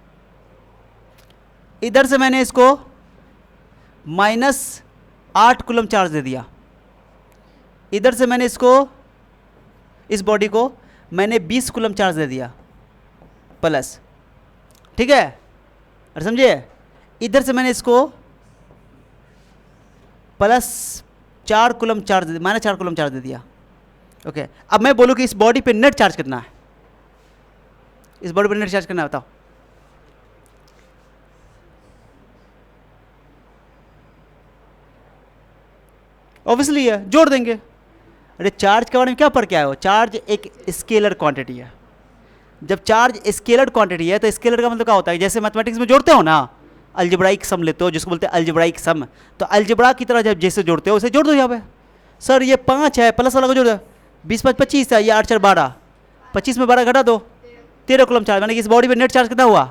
इधर से मैंने इसको -8 कूलम चार्ज दे दिया, इधर से मैंने इसको, इस बॉडी को मैंने 20 कूलम चार्ज दे दिया प्लस, ठीक है, अरे समझिए, इधर से मैंने इसको +4 कूलम चार्ज, -4 कूलम चार्ज दे दिया, ओके। अब मैं बोलूँ कि इस बॉडी पे नेट चार्ज कितना है, इस बॉडी पे नेट चार्ज कितना है बताओ, ऑब्वियसली है, जोड़ देंगे। अरे चार्ज के बारे में क्या पढ़ के आए हो, चार्ज एक स्केलर क्वांटिटी है, जब चार्ज स्केलर क्वांटिटी है तो स्केलर का मतलब क्या होता है, जैसे मैथमेटिक्स में जोड़ते हो ना, अलजेब्राइक सम लेते हो जिसको बोलते हैं अलजेब्राइक सम, तो अलजेब्रा की तरह जब जैसे जोड़ते हो उसे जोड़ दो, यहाँ पे सर ये 5 है, प्लस वाला को जोड़ दो, 20 5 25 है, ये 8 4 12, 25 में 12 घटा दो, 13 कूलम चार्ज, मैंने इस बॉडी पे नेट चार्ज कितना हुआ,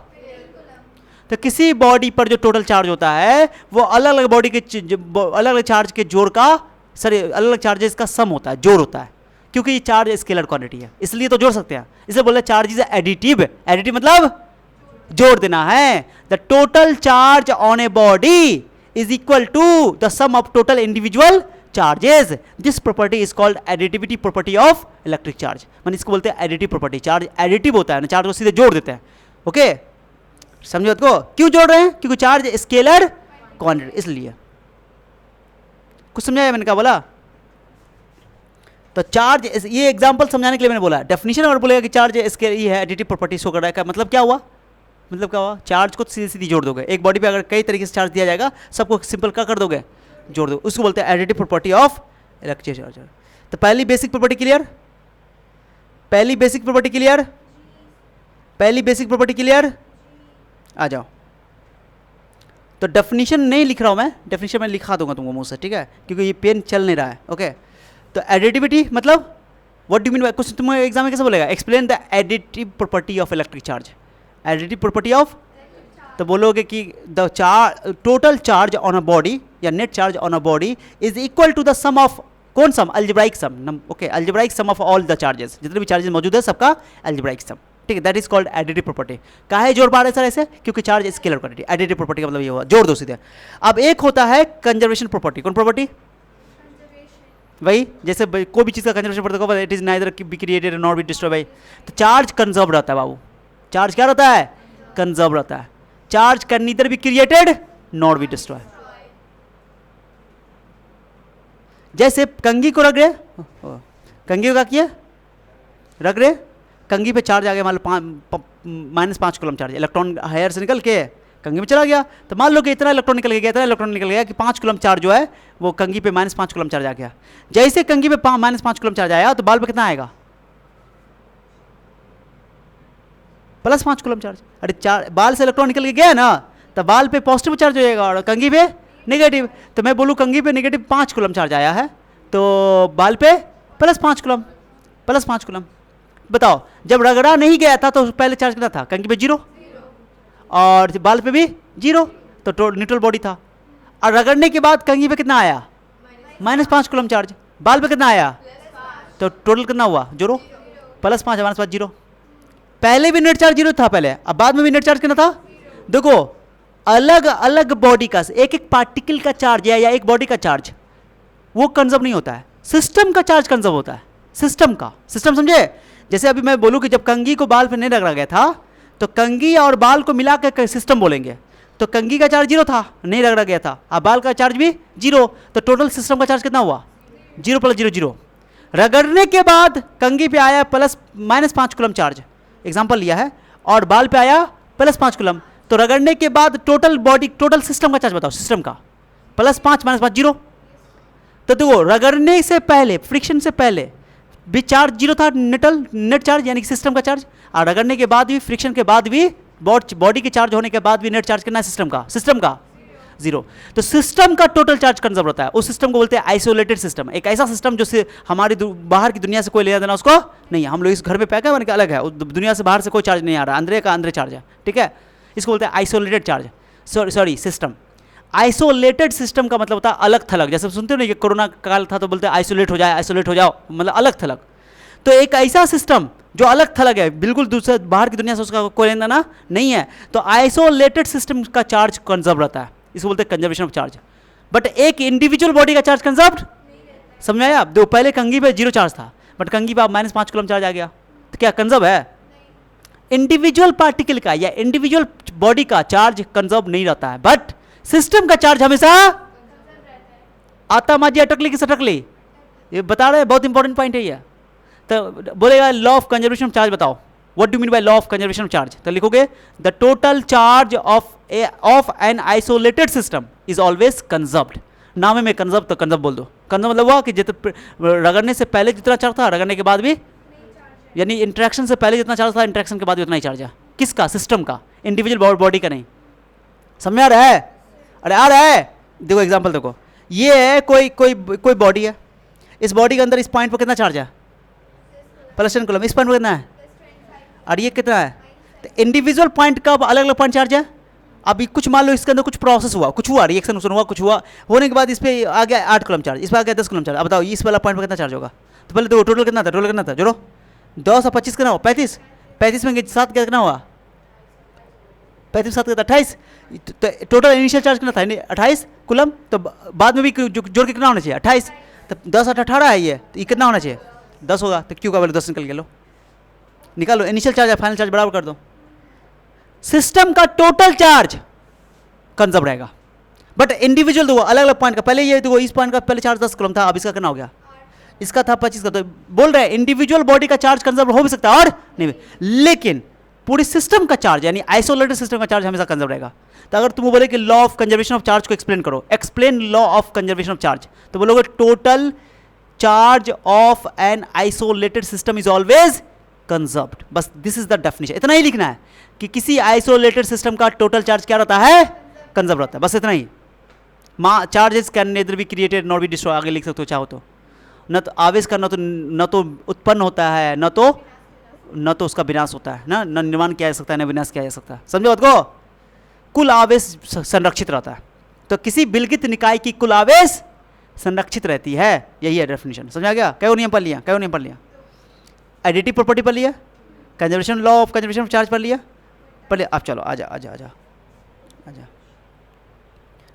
तो किसी बॉडी पर जो टोटल चार्ज होता है वो अलग अलग बॉडी के अलग अलग चार्ज के जोड़ का, सॉरी अलग अलग चार्जेस का सम होता है, जोड़ होता है, क्योंकि ये चार्ज स्केलर क्वांटिटी है, इसलिए तो जोड़ सकते हैं, इसे बोलते हैं चार्ज इज एडिटिव, एडिटिव मतलब जोड़ देना है, the total charge on a body is equal to the sum of total individual charges, this property is called additivity property of electric charge, मैंने इसको बोलते हैं एडिटिव प्रॉपर्टी, चार्ज एडिटिव होता है ना, चार्ज को सीधे जोड़ देते हैं, ओके समझो को, क्यों जोड़ रहे हैं, क्योंकि चार्ज स्केलर क्वांटिटी, इसलिए कुछ समझाया मैंने क्या बोला, तो चार्ज, ये एग्जांपल समझाने के लिए मैंने बोला, डेफिनेशन अगर बोलेगा कि चार्ज इसके ये है एडिटिव प्रॉपर्टी शो कर रहा है, मतलब क्या हुआ, मतलब क्या हुआ, चार्ज को सीधी सीधी जोड़ दोगे, एक बॉडी पे अगर कई तरीके से चार्ज दिया जाएगा, सबको सिंपल क्या कर दोगे, जोड़ दो, उसको बोलते हैं additive property of electric charge. तो पहली बेसिक प्रॉपर्टी क्लियर, पहली बेसिक प्रॉपर्टी क्लियर, पहली बेसिक प्रॉपर्टी क्लियर, आ जाओ। तो डेफिनेशन नहीं लिख रहा हूँ मैं, डेफिनेशन मैं लिखा दूंगा तुमको मुंह से, ठीक है, क्योंकि ये पेन चल नहीं रहा है, ओके। तो एडिटिविटी मतलब व्हाट डू मीन बाय, कुछ तुम एग्जाम में कैसे बोलेगा, explain the additive property of electric charge, additive property of, तो बोलोगे कि the total charge on a body या net charge on a body is equal to the sum of, कौन sum, algebraic sum, okay, algebraic sum of all the charges, जितने भी charges मौजूद है सबका अलजेब्राइक सम, ठीक है, that is called additive property. काहे जोड़ पा रहे सर ऐसे, क्योंकि charge scalar quantity, additive property का मतलब ये हुआ, जोड़ दो सीधे। अब एक होता है कंजर्वेशन प्रॉपर्टी, कौन प्रॉपर्टी, वही जैसे कोई भी चीज़ का कंजर्वेशन प्रॉपर्टी को, it is neither be created not be destroy by, तो चार्ज कंजर्व रहता है बाबू, चार्ज क्या रहता है, कंजर्व रहता है, charge can neither be created not be destroy. जैसे कंघी को रख रहे, कंघी को क्या किया, रख रहे, कंघी पे चार्ज आ गया, मान लो -5 कूलम चार्ज, इलेक्ट्रॉन हायर से निकल के कंघी में चला गया, तो मान लो कि इतना इलेक्ट्रॉन निकल गया, इतना इलेक्ट्रॉन निकल गया कि 5 कूलम चार्ज जो है वो कंघी पे -5 कूलम चार्ज आ गया। जैसे कंघी पे -5 कूलम चार्ज आया तो बाल पे कितना आएगा, +5 कूलम चार्ज। अरे बाल से इलेक्ट्रॉन निकल के गया ना, तो बाल पे पॉजिटिव चार्ज हो जाएगा और कंघी पे नेगेटिव, तो मैं बोलूँ कंघी पे नेगेटिव 5 कूलम चार्ज आया है, तो बाल पे +5 कूलम, +5 कूलम। बताओ जब रगड़ा नहीं गया था तो पहले चार्ज कितना था, कंघी पे 0 और बाल पे भी 0, तो न्यूट्रल बॉडी था। और रगड़ने के बाद कंघी पे कितना आया? -5 कूलम चार्ज। बाल पे कितना आया? तो टोटल कितना हुआ? जोरो, +5 -5 0। पहले भी नेट चार्ज 0 था पहले, अब बाद में भी नेट चार्ज कितना था? देखो अलग अलग बॉडी का एक एक पार्टिकल का चार्ज या एक बॉडी का चार्ज वो कंजर्व नहीं होता है, सिस्टम का चार्ज कंजर्व होता है। सिस्टम समझे? जैसे अभी मैं बोलूं कि जब कंघी को बाल पे नहीं रगड़ा गया था तो कंघी और बाल को मिला कर सिस्टम बोलेंगे, तो कंघी का चार्ज 0 था, नहीं रगड़ा गया था, अब बाल का चार्ज भी 0, तो टोटल सिस्टम का चार्ज कितना हुआ? 0 + 0 0। रगड़ने के बाद कंघी पे आया -5 कूलम चार्ज, एग्जाम्पल लिया है, और बाल पे आया +5 कूलम, तो रगड़ने के बाद टोटल बॉडी टोटल सिस्टम का चार्ज बताओ, सिस्टम का +5 -5 0। तो देखो रगड़ने से पहले, फ्रिक्शन से पहले भी चार्ज 0 था, नेट चार्ज यानी कि सिस्टम का चार्ज, और रगड़ने के बाद भी, फ्रिक्शन के बाद भी, बॉडी के चार्ज होने के बाद भी नेट चार्ज कितना है? सिस्टम का 0। तो सिस्टम का टोटल चार्ज कंजर्व होता है, उस सिस्टम को बोलते हैं आइसोलेटेड सिस्टम। एक ऐसा सिस्टम जो हमारी बाहर की दुनिया से कोई लेना देना उसको नहीं है, हम लोग इस घर में पैक है बन के अलग है, दुनिया से बाहर से कोई चार्ज नहीं आ रहा, अंदर का अंदर चार्ज है, ठीक है, इसको बोलते हैं isolated charge, sorry system. Isolated system का मतलब होता है अलग थलग, जैसे सुनते हो ना कि कोरोना काल था तो बोलते हैं आइसोलेट हो जाओ, मतलब अलग थलग। तो एक ऐसा सिस्टम जो अलग थलग है, बिल्कुल दूसरे बाहर की दुनिया से उसका कोई लेना देना नहीं है, तो आइसोलेटेड सिस्टम का चार्ज कंजर्व रहता है, इसको बोलते हैं कंजर्वेशन ऑफ चार्ज। बट एक इंडिविजुअल बॉडी का चार्ज कंजर्व, समझ में आया? आप दो, पहले कंघी पे 0 चार्ज था, बट कंघी पे आप -5 कूलम चार्ज आ गया, तो क्या कंजर्व है? इंडिविजुअल पार्टिकल का या इंडिविजुअल बॉडी का चार्ज कंजर्व नहीं रहता है, बट सिस्टम का चार्ज हमेशा आता माजी अटकली कि सटकली, ये बता रहे हैं, बहुत इंपॉर्टेंट पॉइंट है ये। तो बोलेगा law of conservation of charge बताओ, what do mean by law of conservation of charge? तो लिखोगे the total charge of an isolated system is always conserved. नाम में कंजर्व, तो कंजर्व बोल दो। कंजर्व मतलब हुआ कि जितना रगड़ने से पहले जितना चार्ज था, रगड़ने के बाद भी, यानी इंटरेक्शन से पहले जितना चार्ज था, इंटरेक्शन के बाद भी उतना ही चार्ज है। किसका? सिस्टम का, इंडिविजुअल बॉडी का नहीं। समझ आ रहा है? अरे आ रहा है? देखो एग्जांपल देखो, ये है कोई बॉडी है, इस बॉडी के अंदर इस पॉइंट पर कितना चार्ज है? +10 कूलम। इस पॉइंट पर कितना है? और ये कितना है? तो इंडिविजुअल पॉइंट का अलग अलग पॉइंट चार्ज है। अभी कुछ मान लो इसके अंदर कुछ प्रोसेस हुआ, कुछ हुआ, रिएक्शन हुआ, कुछ हुआ, होने के बाद इस पर आ गया 8 कूलम चार्ज, इस पर आ गया 10 कूलम चार्ज। अब बताओ इस वाला पॉइंट पर कितना चार्ज होगा? तो पहले देखो टोटल कितना था, जोड़ो 10 और 25 कितना हुआ? 35। 35 में 7 कितना हुआ? 35 7 कितना? 28। तो टोटल इनिशियल चार्ज कितना था? 28 कूलम। तो बाद में भी जोड़ के कितना होना चाहिए? 28। तो 10 8 18 है ये, तो ये कितना होना चाहिए? 10 होगा। तो क्यों का वैल्यू 10 निकल के लो, निकालो। इनिशियल चार्ज है फाइनल चार्ज बराबर कर दो। सिस्टम का टोटल चार्ज कंजर्व रहेगा, बट इंडिविजुअल देखो अलग अलग पॉइंट का, पहले ये देखो इस पॉइंट का पहले चार्ज 10 कूलम था, अब इसका कितना हो गया? इसका था 25 का। तो बोल रहे हैं इंडिविजुअल बॉडी का चार्ज कंजर्व हो भी सकता है और नहीं, लेकिन पूरी सिस्टम का चार्ज यानी आइसोलेटेड सिस्टम का चार्ज हमेशा कंजर्व रहेगा। तो अगर तुम बोले कि law of conservation of charge को एक्सप्लेन करो, explain law of conservation of charge, तो बोलोगे total charge of an isolated system is always conserved. बस दिस इज द डेफिनेशन, इतना ही लिखना है कि किसी आइसोलेटेड सिस्टम का टोटल चार्ज क्या रहता है? कंजर्व रहता है, बस इतना ही। Charges can neither B created not be destroy, आगे लिख सकते हो चाहो तो। न तो आवेश का न तो उत्पन्न होता है, न तो उसका विनाश होता है, ना न निर्माण किया जा सकता है, न विनाश किया जा सकता है। समझो बात को? कुल आवेश संरक्षित रहता है, तो किसी विलगित निकाय की कुल आवेश संरक्षित रहती है, यही है डेफिनेशन। समझ आ गया? कई नियम पढ़ लिया? एडिटिव प्रॉपर्टी पढ़ लिया, conservation law of conservation of charge पढ़ लिया। अब चलो आजा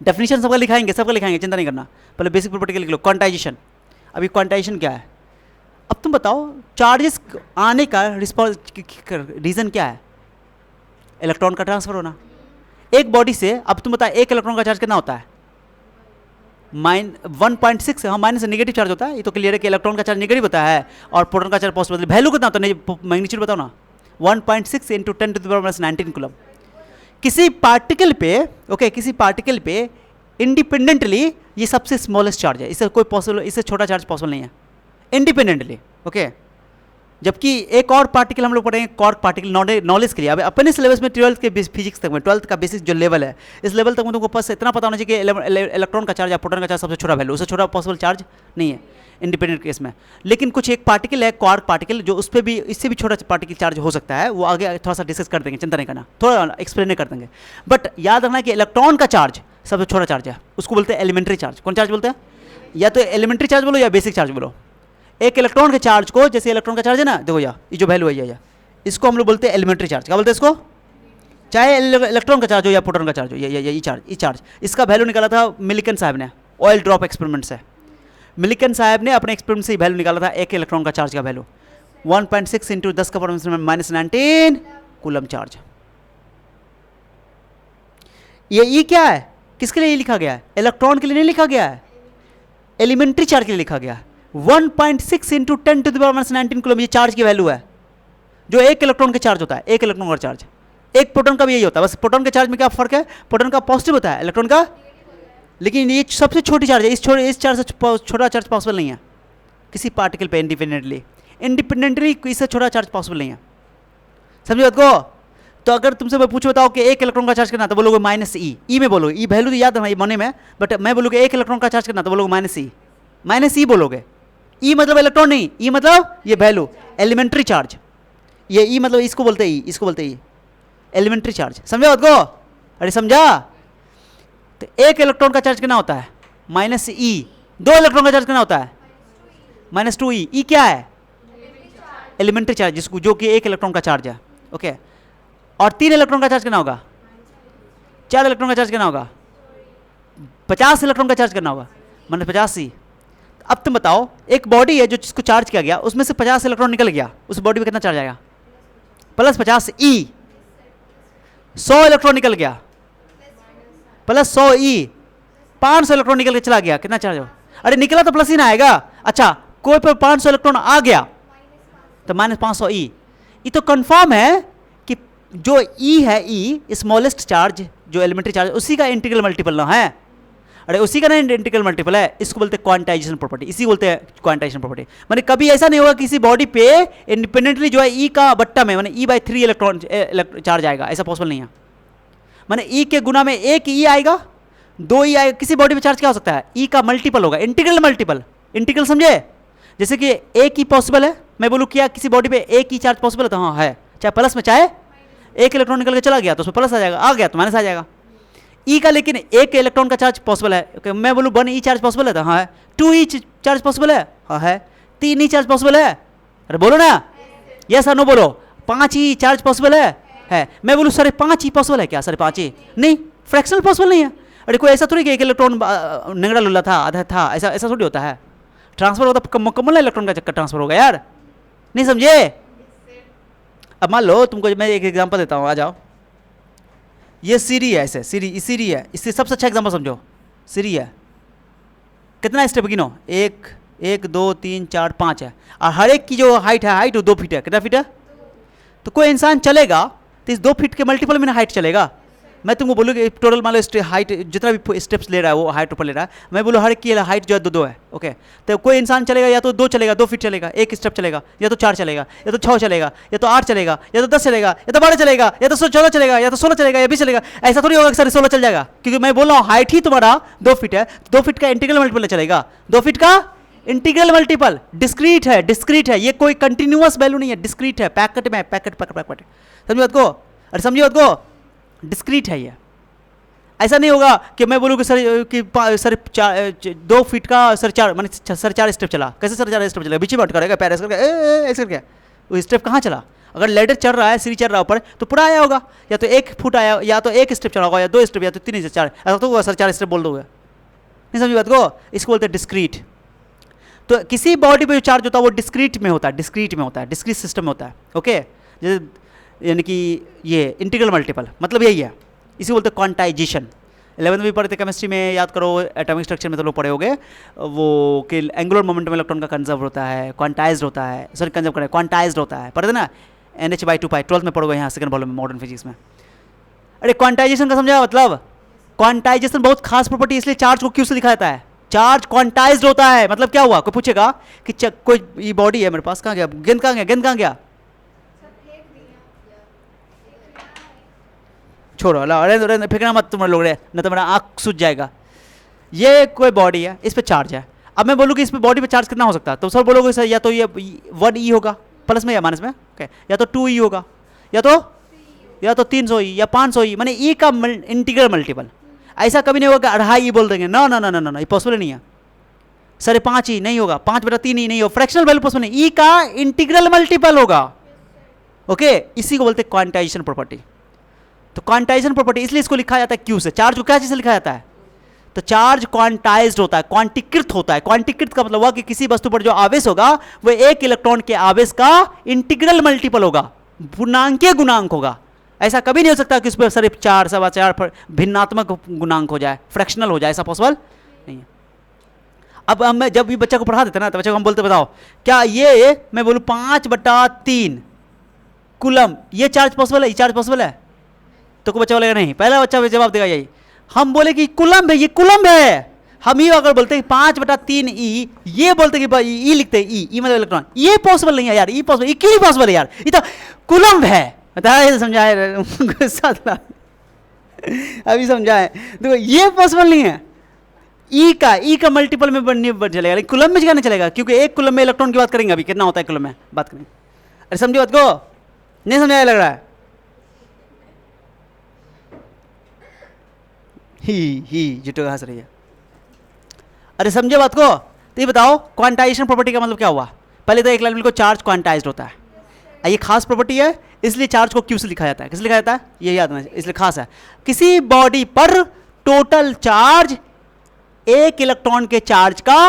डेफिनेशन सबका लिखाएंगे, चिंता नहीं करना। पहले बेसिक प्रॉपर्टी के लिख लो। क्वांटाइजेशन, अभी क्वांटाइजेशन क्या है? अब तुम बताओ चार्जेस आने का रीज़न क्या है? इलेक्ट्रॉन का ट्रांसफर होना एक बॉडी से। अब तुम बताओ एक इलेक्ट्रॉन का चार्ज कितना होता है? 1.6। हाँ, माइनस नेगेटिव चार्ज होता है, ये तो क्लियर है कि इलेक्ट्रॉन का चार्ज नेगेटिव होता है और प्रोटॉन का चार्ज पॉजिटिव। वैल्यू कितना होता है? मैग्नीट्यूड बताओ ना। 1.6 × 10⁻19 कूलम। किसी पार्टिकल पे इंडिपेंडेंटली ये सबसे स्मॉलेस्ट चार्ज है, इससे कोई पॉसिबल, इससे छोटा चार्ज पॉसिबल नहीं है इंडिपेंडेंटली। ओके, जबकि एक और पार्टिकल हम लोग पढ़ेंगे कॉर्क पार्टिकल, नॉलेज के लिए। अब अपने सिलेबस में 12th के फिजिक्स तक में 12th का बेसिक जो लेवल है, इस लेवल तक में तुमको बस इतना पता होना चाहिए कि इलेक्ट्रॉन का चार्ज या प्रोटॉन का चार्ज सबसे छोटा वैल्यू, उससे छोटा पॉसिबल चार्ज नहीं है इंडिपेंडेंट केस में। लेकिन कुछ एक पार्टिकल है क्वार्क पार्टिकल, जो उस पर भी इससे भी छोटा पार्टिकल चार्ज हो सकता है, वो आगे थोड़ा सा डिस्कस कर देंगे, चिंता नहीं करना, थोड़ा एक्सप्लेन कर देंगे। बट याद रखना कि इलेक्ट्रॉन का चार्ज सबसे छोटा चार्ज है, उसको बोलते हैं एलिमेंट्री चार्ज। कौन चार्ज बोलते हैं? या तो एलिमेंट्री चार्ज बोलो या बेसिक चार्ज बोलो। एक इलेक्ट्रॉन के चार्ज को, जैसे इलेक्ट्रॉन का चार्ज है ना, देखो ये जो वैल्यू है ये इसको हम लोग बोलते हैं एलिमेंट्री चार्ज। क्या बोलते हैं इसको? चाहे इलेक्ट्रॉन का चार्ज हो या प्रोटॉन का चार्ज हो, ये चार्ज। इसका वैल्यू निकाला था मिलिकन साहब ने ऑयल ड्रॉप एक्सपेरिमेंट से। मिलिकन साहब ने अपने एक्सपेरिमेंट से वैल्यू निकाला था एक इलेक्ट्रॉन का चार्ज का वैल्यू 1.6 इंटू 10⁻⁻19 कूलम चार्ज। ये क्या है? किसके लिए लिखा गया है? इलेक्ट्रॉन के लिए नहीं लिखा गया है, एलिमेंट्री चार्ज के लिए लिखा गया है। 1.6 इंटू 10⁻19 कूलम ये चार्ज की वैल्यू है, जो एक इलेक्ट्रॉन का चार्ज होता है। एक इलेक्ट्रॉन का चार्ज, एक प्रोटॉन का भी यही होता है, बस प्रोटॉन के चार्ज में क्या फर्क है? प्रोटॉन का पॉजिटिव होता है, इलेक्ट्रॉन का, लेकिन ये सबसे छोटी चार्ज है। इस चार्ज से छोटा चार्ज पॉसिबल नहीं है किसी पार्टिकल पे इंडिपेंडेंटली इससे छोटा चार्ज पॉसिबल नहीं है। समझे बात को? तो अगर तुमसे मैं पूछूं बताओ कि एक इलेक्ट्रॉन का चार्ज करना, तो बोलोगे -e में बोलोगे। ई वैल्यू तो याद है मने में, बट मैं बोलूँगा एक इलेक्ट्रॉन का चार्ज करना, तो बोलोगे -e बोलोगे। ई मतलब इलेक्ट्रॉन नहीं, ई मतलब ये वैल्यू एलिमेंट्री चार्ज। ये ई मतलब इसको बोलते हैं, इसको बोलते हैं एलिमेंट्री चार्ज। समझा बात को? अरे समझा? तो एक इलेक्ट्रॉन का चार्ज कितना होता है? -e। दो इलेक्ट्रॉन का चार्ज कितना होता है? -2e। ई क्या है? एलिमेंट्री चार्ज, जिसको जो कि एक इलेक्ट्रॉन का चार्ज है। ओके। और 3 इलेक्ट्रॉन का चार्ज कितना होगा? 4 इलेक्ट्रॉन का चार्ज कितना होगा? 50 इलेक्ट्रॉन का चार्ज करना होगा, -50e। अब तुम बताओ, एक बॉडी है जो जिसको चार्ज किया गया, उसमें से 50 इलेक्ट्रॉन निकल गया, उस बॉडी में कितना चार्ज आएगा? +50e। 100 इलेक्ट्रॉन निकल गया, +100e। 500 इलेक्ट्रॉन निकल के चला गया, कितना चार्ज हो? अरे निकला तो प्लस ही ना आएगा। अच्छा, कोई पर 500 इलेक्ट्रॉन आ गया तो -500e। ये तो कंफर्म है कि जो e है, e स्मॉलेस्ट चार्ज जो एलिमेंट्री चार्ज, उसी का इंटीग्रल मल्टीपल ना है। अरे उसी का ना इंटीग्रल मल्टीपल है, इसको बोलते हैं क्वांटाइजेशन प्रॉपर्टी। इसी बोलते हैं क्वांटाइजेशन प्रॉपर्टी। माने कभी ऐसा नहीं होगा किसी बॉडी पे इंडिपेंडेंटली जो है ई का बट्टा में माने e/3 इलेक्ट्रॉन चार्ज आएगा, ऐसा पॉसिबल नहीं है। माने ई के गुना में एक ई आएगा, 2 ई आएगा। किसी बॉडी पे चार्ज क्या हो सकता है? ई का मल्टीपल होगा, इंटीग्रल मल्टीपल। इंटीग्रल समझे? जैसे कि एक ई पॉसिबल है, मैं बोलूँ क्या किसी बॉडी पे एक ई चार्ज पॉसिबल है? तो हाँ है, चाहे प्लस में चाहे एक इलेक्ट्रॉन निकल के चला गया तो उसमें प्लस आ जाएगा, आ गया तो माइनस आ जाएगा। ई का लेकिन एक इलेक्ट्रॉन का चार्ज पॉसिबल है, मैं बोलूँ 1 ई चार्ज पॉसिबल है तो हाँ है। 2 ई चार्ज पॉसिबल है, हाँ है। 3 ई चार्ज पॉसिबल है, अरे बोलो ना, यस और नो बोलो। 5 ई चार्ज पॉसिबल है। मैं बोलूँ 5.5 ई पॉसिबल है क्या? 5.5 ई नहीं, फ्रैक्शनल पॉसिबल नहीं है। अरे कोई ऐसा थोड़ी कि एक इलेक्ट्रॉन निगड़ा लुल्ला था, आधा था, ऐसा थोड़ी होता है। ट्रांसफर होता मुकम्मल इलेक्ट्रॉन का चक्कर ट्रांसफर होगा यार, नहीं समझे? अब मान लो तुमको मैं एक एग्जांपल देता हूँ, आ जाओ। ये सीरी है, ऐसे सीरी है, इससे सबसे अच्छा एग्जांपल समझो। सीरी है, कितना स्टेप गिनो? 1 2 3 4 5 है, और हर एक की जो हाइट है, हाइट 2 फीट है। कितना फीट है? तो कोई इंसान चलेगा तो इस 2 फीट के मल्टीपल में ना हाइट चलेगा। मैं तुमको बोलूँ कि टोटल मान लो हाइट जितना भी स्टेप्स ले रहा है वो हाइट ऊपर ले रहा है, मैं बोलूँ हर एक की हाइट जो है 2 है। ओके, तो कोई इंसान चलेगा या तो 2 चलेगा, 2 फीट चलेगा, 1 स्टेप चलेगा, या तो 4 चलेगा, या तो 6 चलेगा, या तो 8 चलेगा, या तो 10 चलेगा, या तो 12 चलेगा, या तो 14 चलेगा, या तो 16 चलेगा, या 20 चलेगा। ऐसा थोड़ी होगा कि सर 16 चल जाएगा, क्योंकि मैं बोल रहा हूँ हाइट ही तुम्हारा 2 फीट है, 2 फीट का इंटीग्रल मल्टीपल चलेगा। 2 फीट का इंटीग्रल मल्टीपल डिस्क्रीट है, ये कोई कंटिन्यूअस वैल्यू नहीं है, डिस्क्रीट है, पैकेट में पैकेट। समझिए बात को? अरे समझिए बात को, डिस्क्रीट है ये। ऐसा नहीं होगा कि मैं बोलूँ कि सर 2 फीट का सर 4 स्टेप चला। कैसे सर 4 स्टेप चला? बीच में करेगा पैर ऐसे करके, ऐसे करके वो स्टेप कहाँ चला? अगर लेडर चढ़ रहा है, सीढ़ी चढ़ रहा है ऊपर, तो पूरा आया होगा, या तो 1 फुट आया, या तो 1 स्टेप चढ़ा होगा, या 2 स्टेप, या तो 3 से 4। ऐसा तो होगा सर 4 स्टेप बोल दोगे, नहीं समझी बात को? इसको बोलते हैं डिस्क्रीट। तो किसी बॉडी पे जो चार्ज होता है वो डिस्क्रीट में होता है, डिस्क्रीट सिस्टम में होता है। ओके, यानी कि ये इंटीग्रल मल्टीपल मतलब यही है, इसी बोलते हैं क्वांटाइजेशन। 11th में पढ़े थे केमिस्ट्री में, याद करो, एटॉमिक स्ट्रक्चर में तो लोग पढ़े होंगे वो कि एंगुलर मोमेंटम इलेक्ट्रॉन का कंजर्व होता है, क्वांटाइज्ड होता है, सॉरी कंजर्व करें, क्वांटाइज्ड होता है, पढ़े थे ना, NH/2π 12th में पढ़ोगे, यहाँ सेकंड वॉल्यूम में मॉडर्न फिजिक्स में। अरे क्वांटाइजेशन का समझा मतलब? क्वांटाइजेशन बहुत खास प्रॉपर्टी, इसलिए चार्ज को क्यू से लिखा जाता है। चार्ज क्वांटाइज्ड होता है। मतलब क्या हुआ, कोई पूछेगा कि कोई ये बॉडी है मेरे पास, कहाँ गया गेंद, कहाँ गया गेंद, कहाँ गया, छोड़ो ला, अरे फेंकना मत तुम लोग, न तो मेरा आँख सूझ जाएगा। ये कोई बॉडी है, इस पे चार्ज है। अब मैं बोलूँ कि इस पे बॉडी पे चार्ज कितना हो सकता है, तो सर बोलोगे सर या तो ये 1 E होगा प्लस में या माइनस में, ओके, या तो 2 E होगा, या तो 300 E या 500 E, माने E का इंटीग्रल मल्टीपल। ऐसा कभी नहीं होगा कि 2.5 E बोल देंगे, ना ना ना ना ना, ये पॉसिबल नहीं है। 5.5 E नहीं होगा, 5/3 E नहीं होगा, फ्रैक्शनल वैल्यू पॉसिबल नहीं, E का इंटीग्रल मल्टीपल होगा। ओके, इसी को बोलते हैं क्वांटाइजेशन प्रॉपर्टी। तो क्वांटाइजेशन प्रॉपर्टी इसलिए इसको लिखा जाता है क्यू से। चार्ज को क्या चीज से लिखा जाता है, तो चार्ज क्वांटाइज्ड होता है, क्वांटीकृत होता है। क्वांटीकृत का मतलब हुआ कि किसी वस्तु पर जो आवेश होगा वो एक इलेक्ट्रॉन के आवेश का इंटीग्रल मल्टीपल होगा, पूर्णांकीय गुणांक होगा। ऐसा कभी नहीं हो सकता कि उस पर सिर्फ 4, 4.25 भिन्नात्मक गुणांक हो जाए, फ्रैक्शनल हो जाए, ऐसा पॉसिबल नहीं है। अब हम जब भी बच्चा को पढ़ा देते ना, तो बच्चे को हम बोलते बताओ क्या ये मैं बोलूँ 5/3 कूलम, ये चार्ज पॉसिबल है, ये चार्ज पॉसिबल है, तो कोई बच्चा बोलेगा नहीं। पहला बच्चा जवाब देगा यही। हम बोले कि कूलम है, ये कूलम है, हम ये अगर बोलते हैं 5/3 E, ये बोलते कि E लिखते हैं, E मतलब इलेक्ट्रॉन, ये पॉसिबल नहीं है यार, ये पॉसिबल, ये क्यों नहीं पॉसिबल है यार, ये तो कूलम है। बताया समझाए अभी समझाए, देखो ये पॉसिबल नहीं है। E का मल्टीपल में बढ़ चलेगा, लेकिन कूलम में क्या नहीं चलेगा, क्योंकि एक कूलम में इलेक्ट्रॉन की बात करेंगे, अभी कितना होता है कूलम में बात करेंगे। अरे समझे बात को, नहीं समझाया लग रहा है, ही जुटो हंस रही है। अरे समझे बात को, तो ये बताओ क्वांटाइजेशन प्रॉपर्टी का मतलब क्या हुआ। पहले तो एक लाइन को चार्ज क्वांटाइज्ड होता है, ये खास प्रॉपर्टी है, इसलिए चार्ज को क्यू से लिखा जाता है। किस लिखा जाता है ये याद रखना, इसलिए खास है। किसी बॉडी पर टोटल चार्ज एक इलेक्ट्रॉन के चार्ज का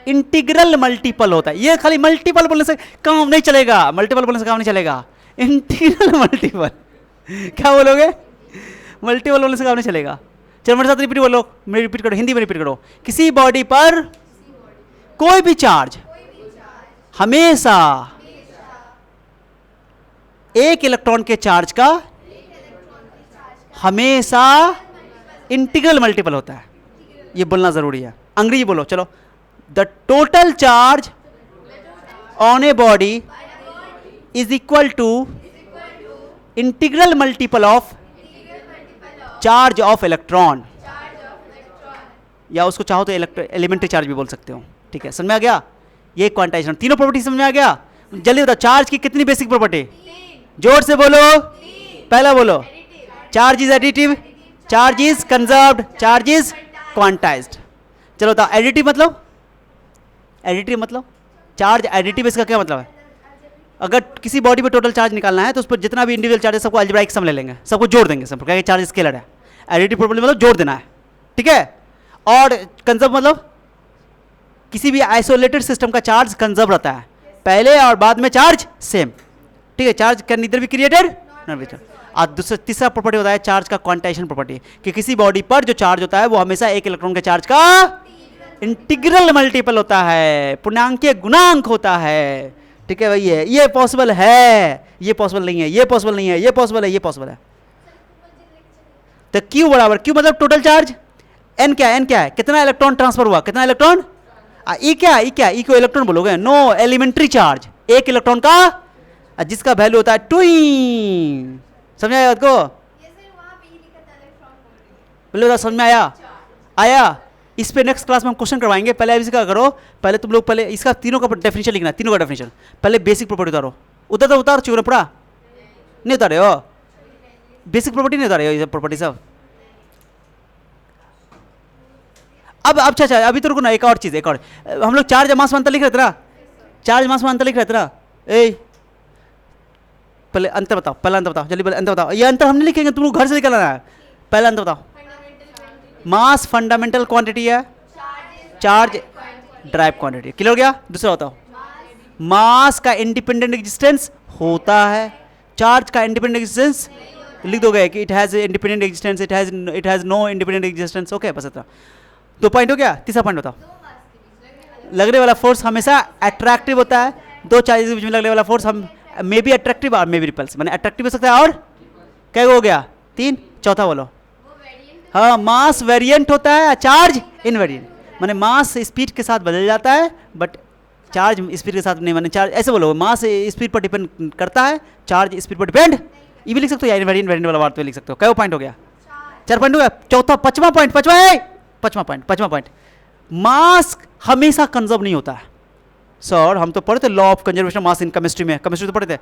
इंटीग्रल मल्टीपल होता है। ये खाली मल्टीपल बोलने से काम नहीं चलेगा, मल्टीपल बोलने से काम नहीं चलेगा, इंटीग्रल मल्टीपल। क्या बोलोगे, मल्टीपल बोलने से काम नहीं चलेगा। चलो मेरे साथ रिपीट बोलो, मैं रिपीट करो, हिंदी में रिपीट करो। किसी बॉडी पर कोई भी चार्ज हमेशा एक इलेक्ट्रॉन के चार्ज का हमेशा इंटीग्रल मल्टीपल होता है। ये बोलना जरूरी है, अंग्रेजी बोलो चलो। The total charge on a body is equal to integral multiple of charge of electron, या उसको चाहो तो एलिमेंट्री चार्ज भी बोल सकते हो। ठीक है, समझ में आ गया। ये क्वांटाइजेशन, तीनों प्रॉपर्टी समझ में आ गया। जल्दी बताओ, चार्ज की कितनी बेसिक प्रॉपर्टी, जोर से बोलो, पहला बोलो। Charge is additive, charge is conserved, charge is quantized. चलो बताओ एडिटिव मतलब, एडिटिव मतलब चार्ज एडिटिव, इसका क्या मतलब है। अगर किसी बॉडी पे टोटल चार्ज निकालना है तो उस पर जितना भी इंडिविजुअल चार्ज है सबको अलजेब्राइक सम ले लेंगे, सबको जोड़ देंगे, सब क्या चार्ज स्केलर है। एडिटिव प्रॉपर्टी मतलब जोड़ देना है, ठीक है। और कंजर्व मतलब किसी भी आइसोलेटेड सिस्टम का चार्ज कंजर्व रहता है, पहले और बाद में चार्ज सेम, ठीक है। Charge can neither be created not B. और दूसरा तीसरा प्रॉपर्टी होता है चार्ज का क्वांटाइजेशन प्रॉपर्टी, कि किसी बॉडी पर जो चार्ज होता है वो हमेशा एक इलेक्ट्रॉन के चार्ज का इंटीग्रल मल्टीपल होता है, पूर्णांकीय गुणांक होता है, ठीक है भाई। ये पॉसिबल है, ये पॉसिबल नहीं है, ये पॉसिबल नहीं है, ये पॉसिबल है, ये पॉसिबल है। तो क्यू बराबर, क्यू मतलब टोटल चार्ज, एन क्या है, एन क्या है, कितना इलेक्ट्रॉन ट्रांसफर हुआ, कितना इलेक्ट्रॉन। ई क्या, ई क्या, ई को इलेक्ट्रॉन बोलोगे, नो एलिमेंट्री चार्ज, एक इलेक्ट्रॉन का जिसका वैल्यू होता है 2। समझ बात को, बोलो समझ में आया, आया। इस पे नेक्स्ट क्लास में हम क्वेश्चन करवाएंगे। पहले अब इसका करो, पहले तुम लोग पहले इसका तीनों का डेफिनेशन लिखना, तीनों का डेफिनेशन। पहले बेसिक प्रॉपर्टी उतारो, उधर तो उतार चुके पड़ा, नहीं उतारे हो, बेसिक प्रॉपर्टी नहीं उतारे हो, ये प्रॉपर्टी सब। अब अच्छा, अभी तो रुको ना, एक और चीज़, एक और हम लोग चार्ज मास में अंतर लिख रहे थे ना, चार्ज मास में अंतर लिख रहे थे ना। ए पहले अंतर बताओ, पहला अंतर बताओ, जल्दी पहले अंतर बताओ। ये अंतर हम नहीं लिखेंगे, तुम लोग घर से निकलना है। पहला अंतर बताओ। मास फंडामेंटल क्वांटिटी है, चार्ज ड्राइव क्वांटिटी, क्लियर हो गया। दूसरा बताओ, मास का इंडिपेंडेंट एग्जिस्टेंस होता है, चार्ज का इंडिपेंडेंट एग्जिस्टेंस लिख दोगे कि it has independent existence, it has no independent existence. Okay, बस इतना, 2 पॉइंट हो गया। तीसरा पॉइंट बताओ, लगने वाला फोर्स हमेशा अट्रैक्टिव होता है। दो चार्जेस के बीच में लगने वाला फोर्स हम मे बी अट्रैक्टिव और मे बी रिपल्सिव, मैंने अट्रैक्टिव हो सकता है और क्या हो गया 3। चौथा बोलो, हाँ मास वेरिएंट होता है, चार्ज इनवेरिएंट। माने मास स्पीड के साथ बदल जाता है बट चार्ज स्पीड के साथ नहीं, माने चार्ज ऐसे बोलो मास स्पीड पर डिपेंड करता है, चार्ज स्पीड पर डिपेंड, ये भी लिख सकते हो या इनवेरिएंट वेरिएंट वाला बात तो लिख सकते हो। क्या पॉइंट हो गया? 4 पॉइंट हो गया। चौथा पांचवा पॉइंट, मास हमेशा कंजर्व नहीं होता है। सर हम तो पढ़े थे law of conservation mass in chemistry में, केमिस्ट्री तो पढ़े थे।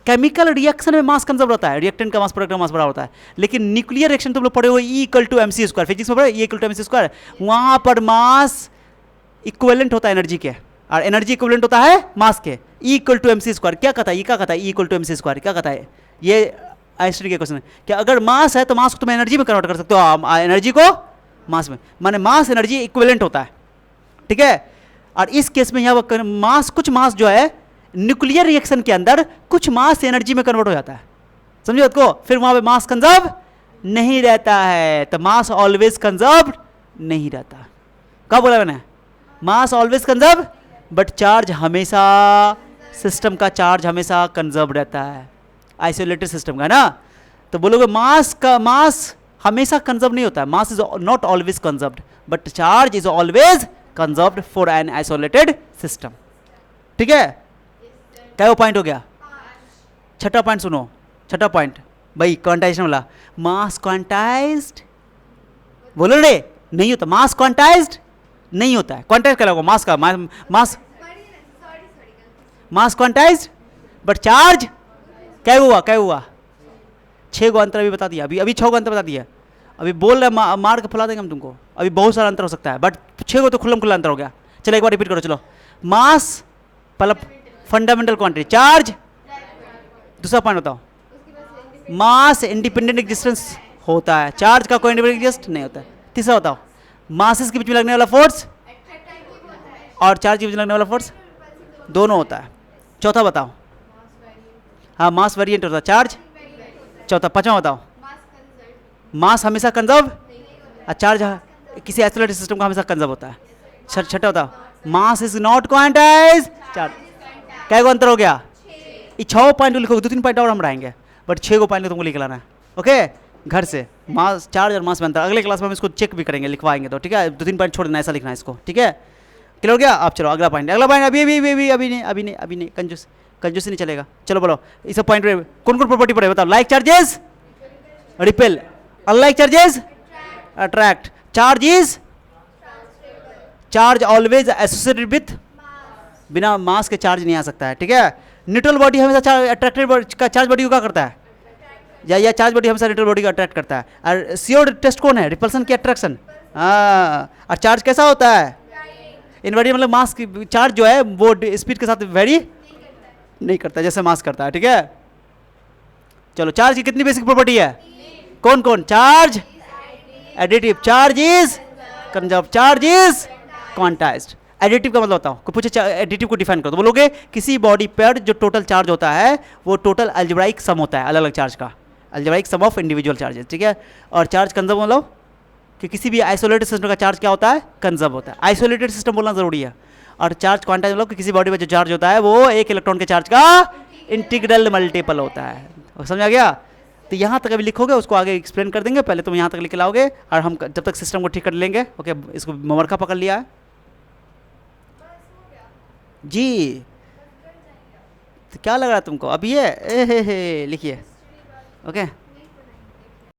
केमिकल रिएक्शन में मास कंजर्व रहता है, रिएक्टेंट का मास प्रोडक्ट का मास बड़ा होता है, लेकिन न्यूक्लियर रिएक्शन तुम लोग पढ़े हो E = mc², फिजिक्स में पढ़े E = mc², वहां पर मास इक्विवेलेंट होता है एनर्जी के, और एनर्जी इक्विवेलेंट होता है मास के। E = mc², क्या कहता है? ये क्या कहता है? E = mc², क्या कहता है? ये आइंस्टाइन के क्वेश्चन है कि अगर मास है तो मास को तुम एनर्जी में कन्वर्ट कर सकते हो, एनर्जी को मास में, माने मास एनर्जी इक्विवेलेंट होता है, ठीक है। और इस केस में यहाँ मास, कुछ मास जो है न्यूक्लियर रिएक्शन के अंदर कुछ मास एनर्जी में कन्वर्ट हो जाता है, समझे बात को? फिर वहां पे मास कंजर्व नहीं रहता है, तो मास ऑलवेज कंजर्व नहीं रहता। क्या बोला मैंने? मास ऑलवेज कंजर्व, बट चार्ज हमेशा, सिस्टम का चार्ज हमेशा कंजर्व रहता है, आइसोलेटेड सिस्टम का ना। तो बोलोगे मास हमेशा कंजर्व नहीं होता है, mass is not always conserved, but charge is always conserved for an isolated system, ठीक है। क्या वो पॉइंट हो गया? छठा पॉइंट सुनो, छठा पॉइंट भाई क्वांटाइजेशन वाला। मास क्वांटाइज्ड बोलो रे, नहीं होता, मास क्वांटाइज्ड नहीं होता है। क्वांटाइज क्या होगा? मास का मास क्वांटाइज्ड, बट चार्ज क्या हुआ? 6 गो अंतर अभी बता दिया, अभी 6 गो अंतर बता दिया, अभी बोल रहे मार के फैला देंगे हम तुमको, अभी बहुत सारा अंतर हो सकता है, बट 6 गो तो खुल्लम खुल्ला अंतर हो गया। चलो एक बार रिपीट करो, चलो। मास मतलब फंडामेंटल क्वांटिटी, चार्ज दूसरा पॉइंट बताओ, मास इंडिपेंडेंट एग्जिस्टेंस होता है, चार्ज का कोई इंडिपेंडेंट एग्जिस्ट नहीं होता है। तीसरा बताओ, मासेस के बीच में लगने वाला फोर्स और चार्ज के बीच में लगने वाला फोर्स दोनों होता है। चौथा बताओ, हाँ मास वेरिएंट होता है, चार्ज चौथा। पांचवा बताओ, मास हमेशा कंजर्व और चार्ज किसी आइसोलेटेड सिस्टम का हमेशा कंजर्व होता है। छठा बताओ, mass is not quantized, charge. क्या को अंतर हो गया? ये 6 पॉइंट लिखोगे, 2-3 पॉइंट और हम बढ़ाएंगे, बट 6 को पॉइंट तुमको लिख लाना है, ओके घर से। मास, चार्ज और मास में अंतर अगले क्लास में हम इसको चेक भी करेंगे, लिखवाएंगे तो, ठीक है। 2-3 पॉइंट छोड़ देना, ऐसा लिखना है इसको, ठीक है। क्लियर हो गया? आप चलो अगला पॉइंट, अभी नहीं, कंजूस नहीं चलेगा। चलो बोलो इस पॉइंट पे कौन कौन प्रॉपर्टी पड़े बताओ? Like charges repel, unlike charges attract, charge always associated with, बिना मास के चार्ज नहीं आ सकता है, ठीक है। न्यूट्रल बॉडी हमेशा अट्रैक्टेड का चार्ज बॉडी को क्या करता है, या चार्ज बॉडी हमेशा न्यूट्रल बॉडी को अट्रैक्ट करता है। और सीओ टेस्ट कौन है? रिपल्सन की अट्रैक्शन। और चार्ज कैसा होता है? इनवर्टेड, मतलब मास की चार्ज जो है वो स्पीड के साथ वेरी नहीं करता जैसे मास करता है, ठीक है। चलो चार्ज की कितनी बेसिक प्रॉपर्टी है? कौन कौन? Charge additive, charge is conserve, charge is quantized. Additive का मतलब बताओ, कोई पूछे एडिटिव को डिफाइन करो तो बोलोगे किसी बॉडी पर जो टोटल चार्ज होता है वो टोटल अलजेब्राइक सम होता है अलग अलग चार्ज का, algebraic sum of individual charges, ठीक है। और चार्ज कंजर्व मतलब कि किसी भी आइसोलेटेड सिस्टम का चार्ज क्या होता है? कंजर्व होता है। आइसोलेटेड सिस्टम बोलना जरूरी है। और चार्ज क्वांटाइज मतलब कि किसी बॉडी में जो चार्ज होता है वो एक इलेक्ट्रॉन के चार्ज का इंटीग्रल मल्टीपल होता है। समझ गया? तो यहाँ तक अभी लिखोगे, उसको आगे एक्सप्लेन कर देंगे, पहले तुम यहाँ तक लिख लाओगे और हम जब तक सिस्टम को ठीक कर लेंगे। ओके, इसको ममरखा पकड़ लिया है जी। तो क्या लग रहा है तुमको? अभी ये लिखिए, ओके।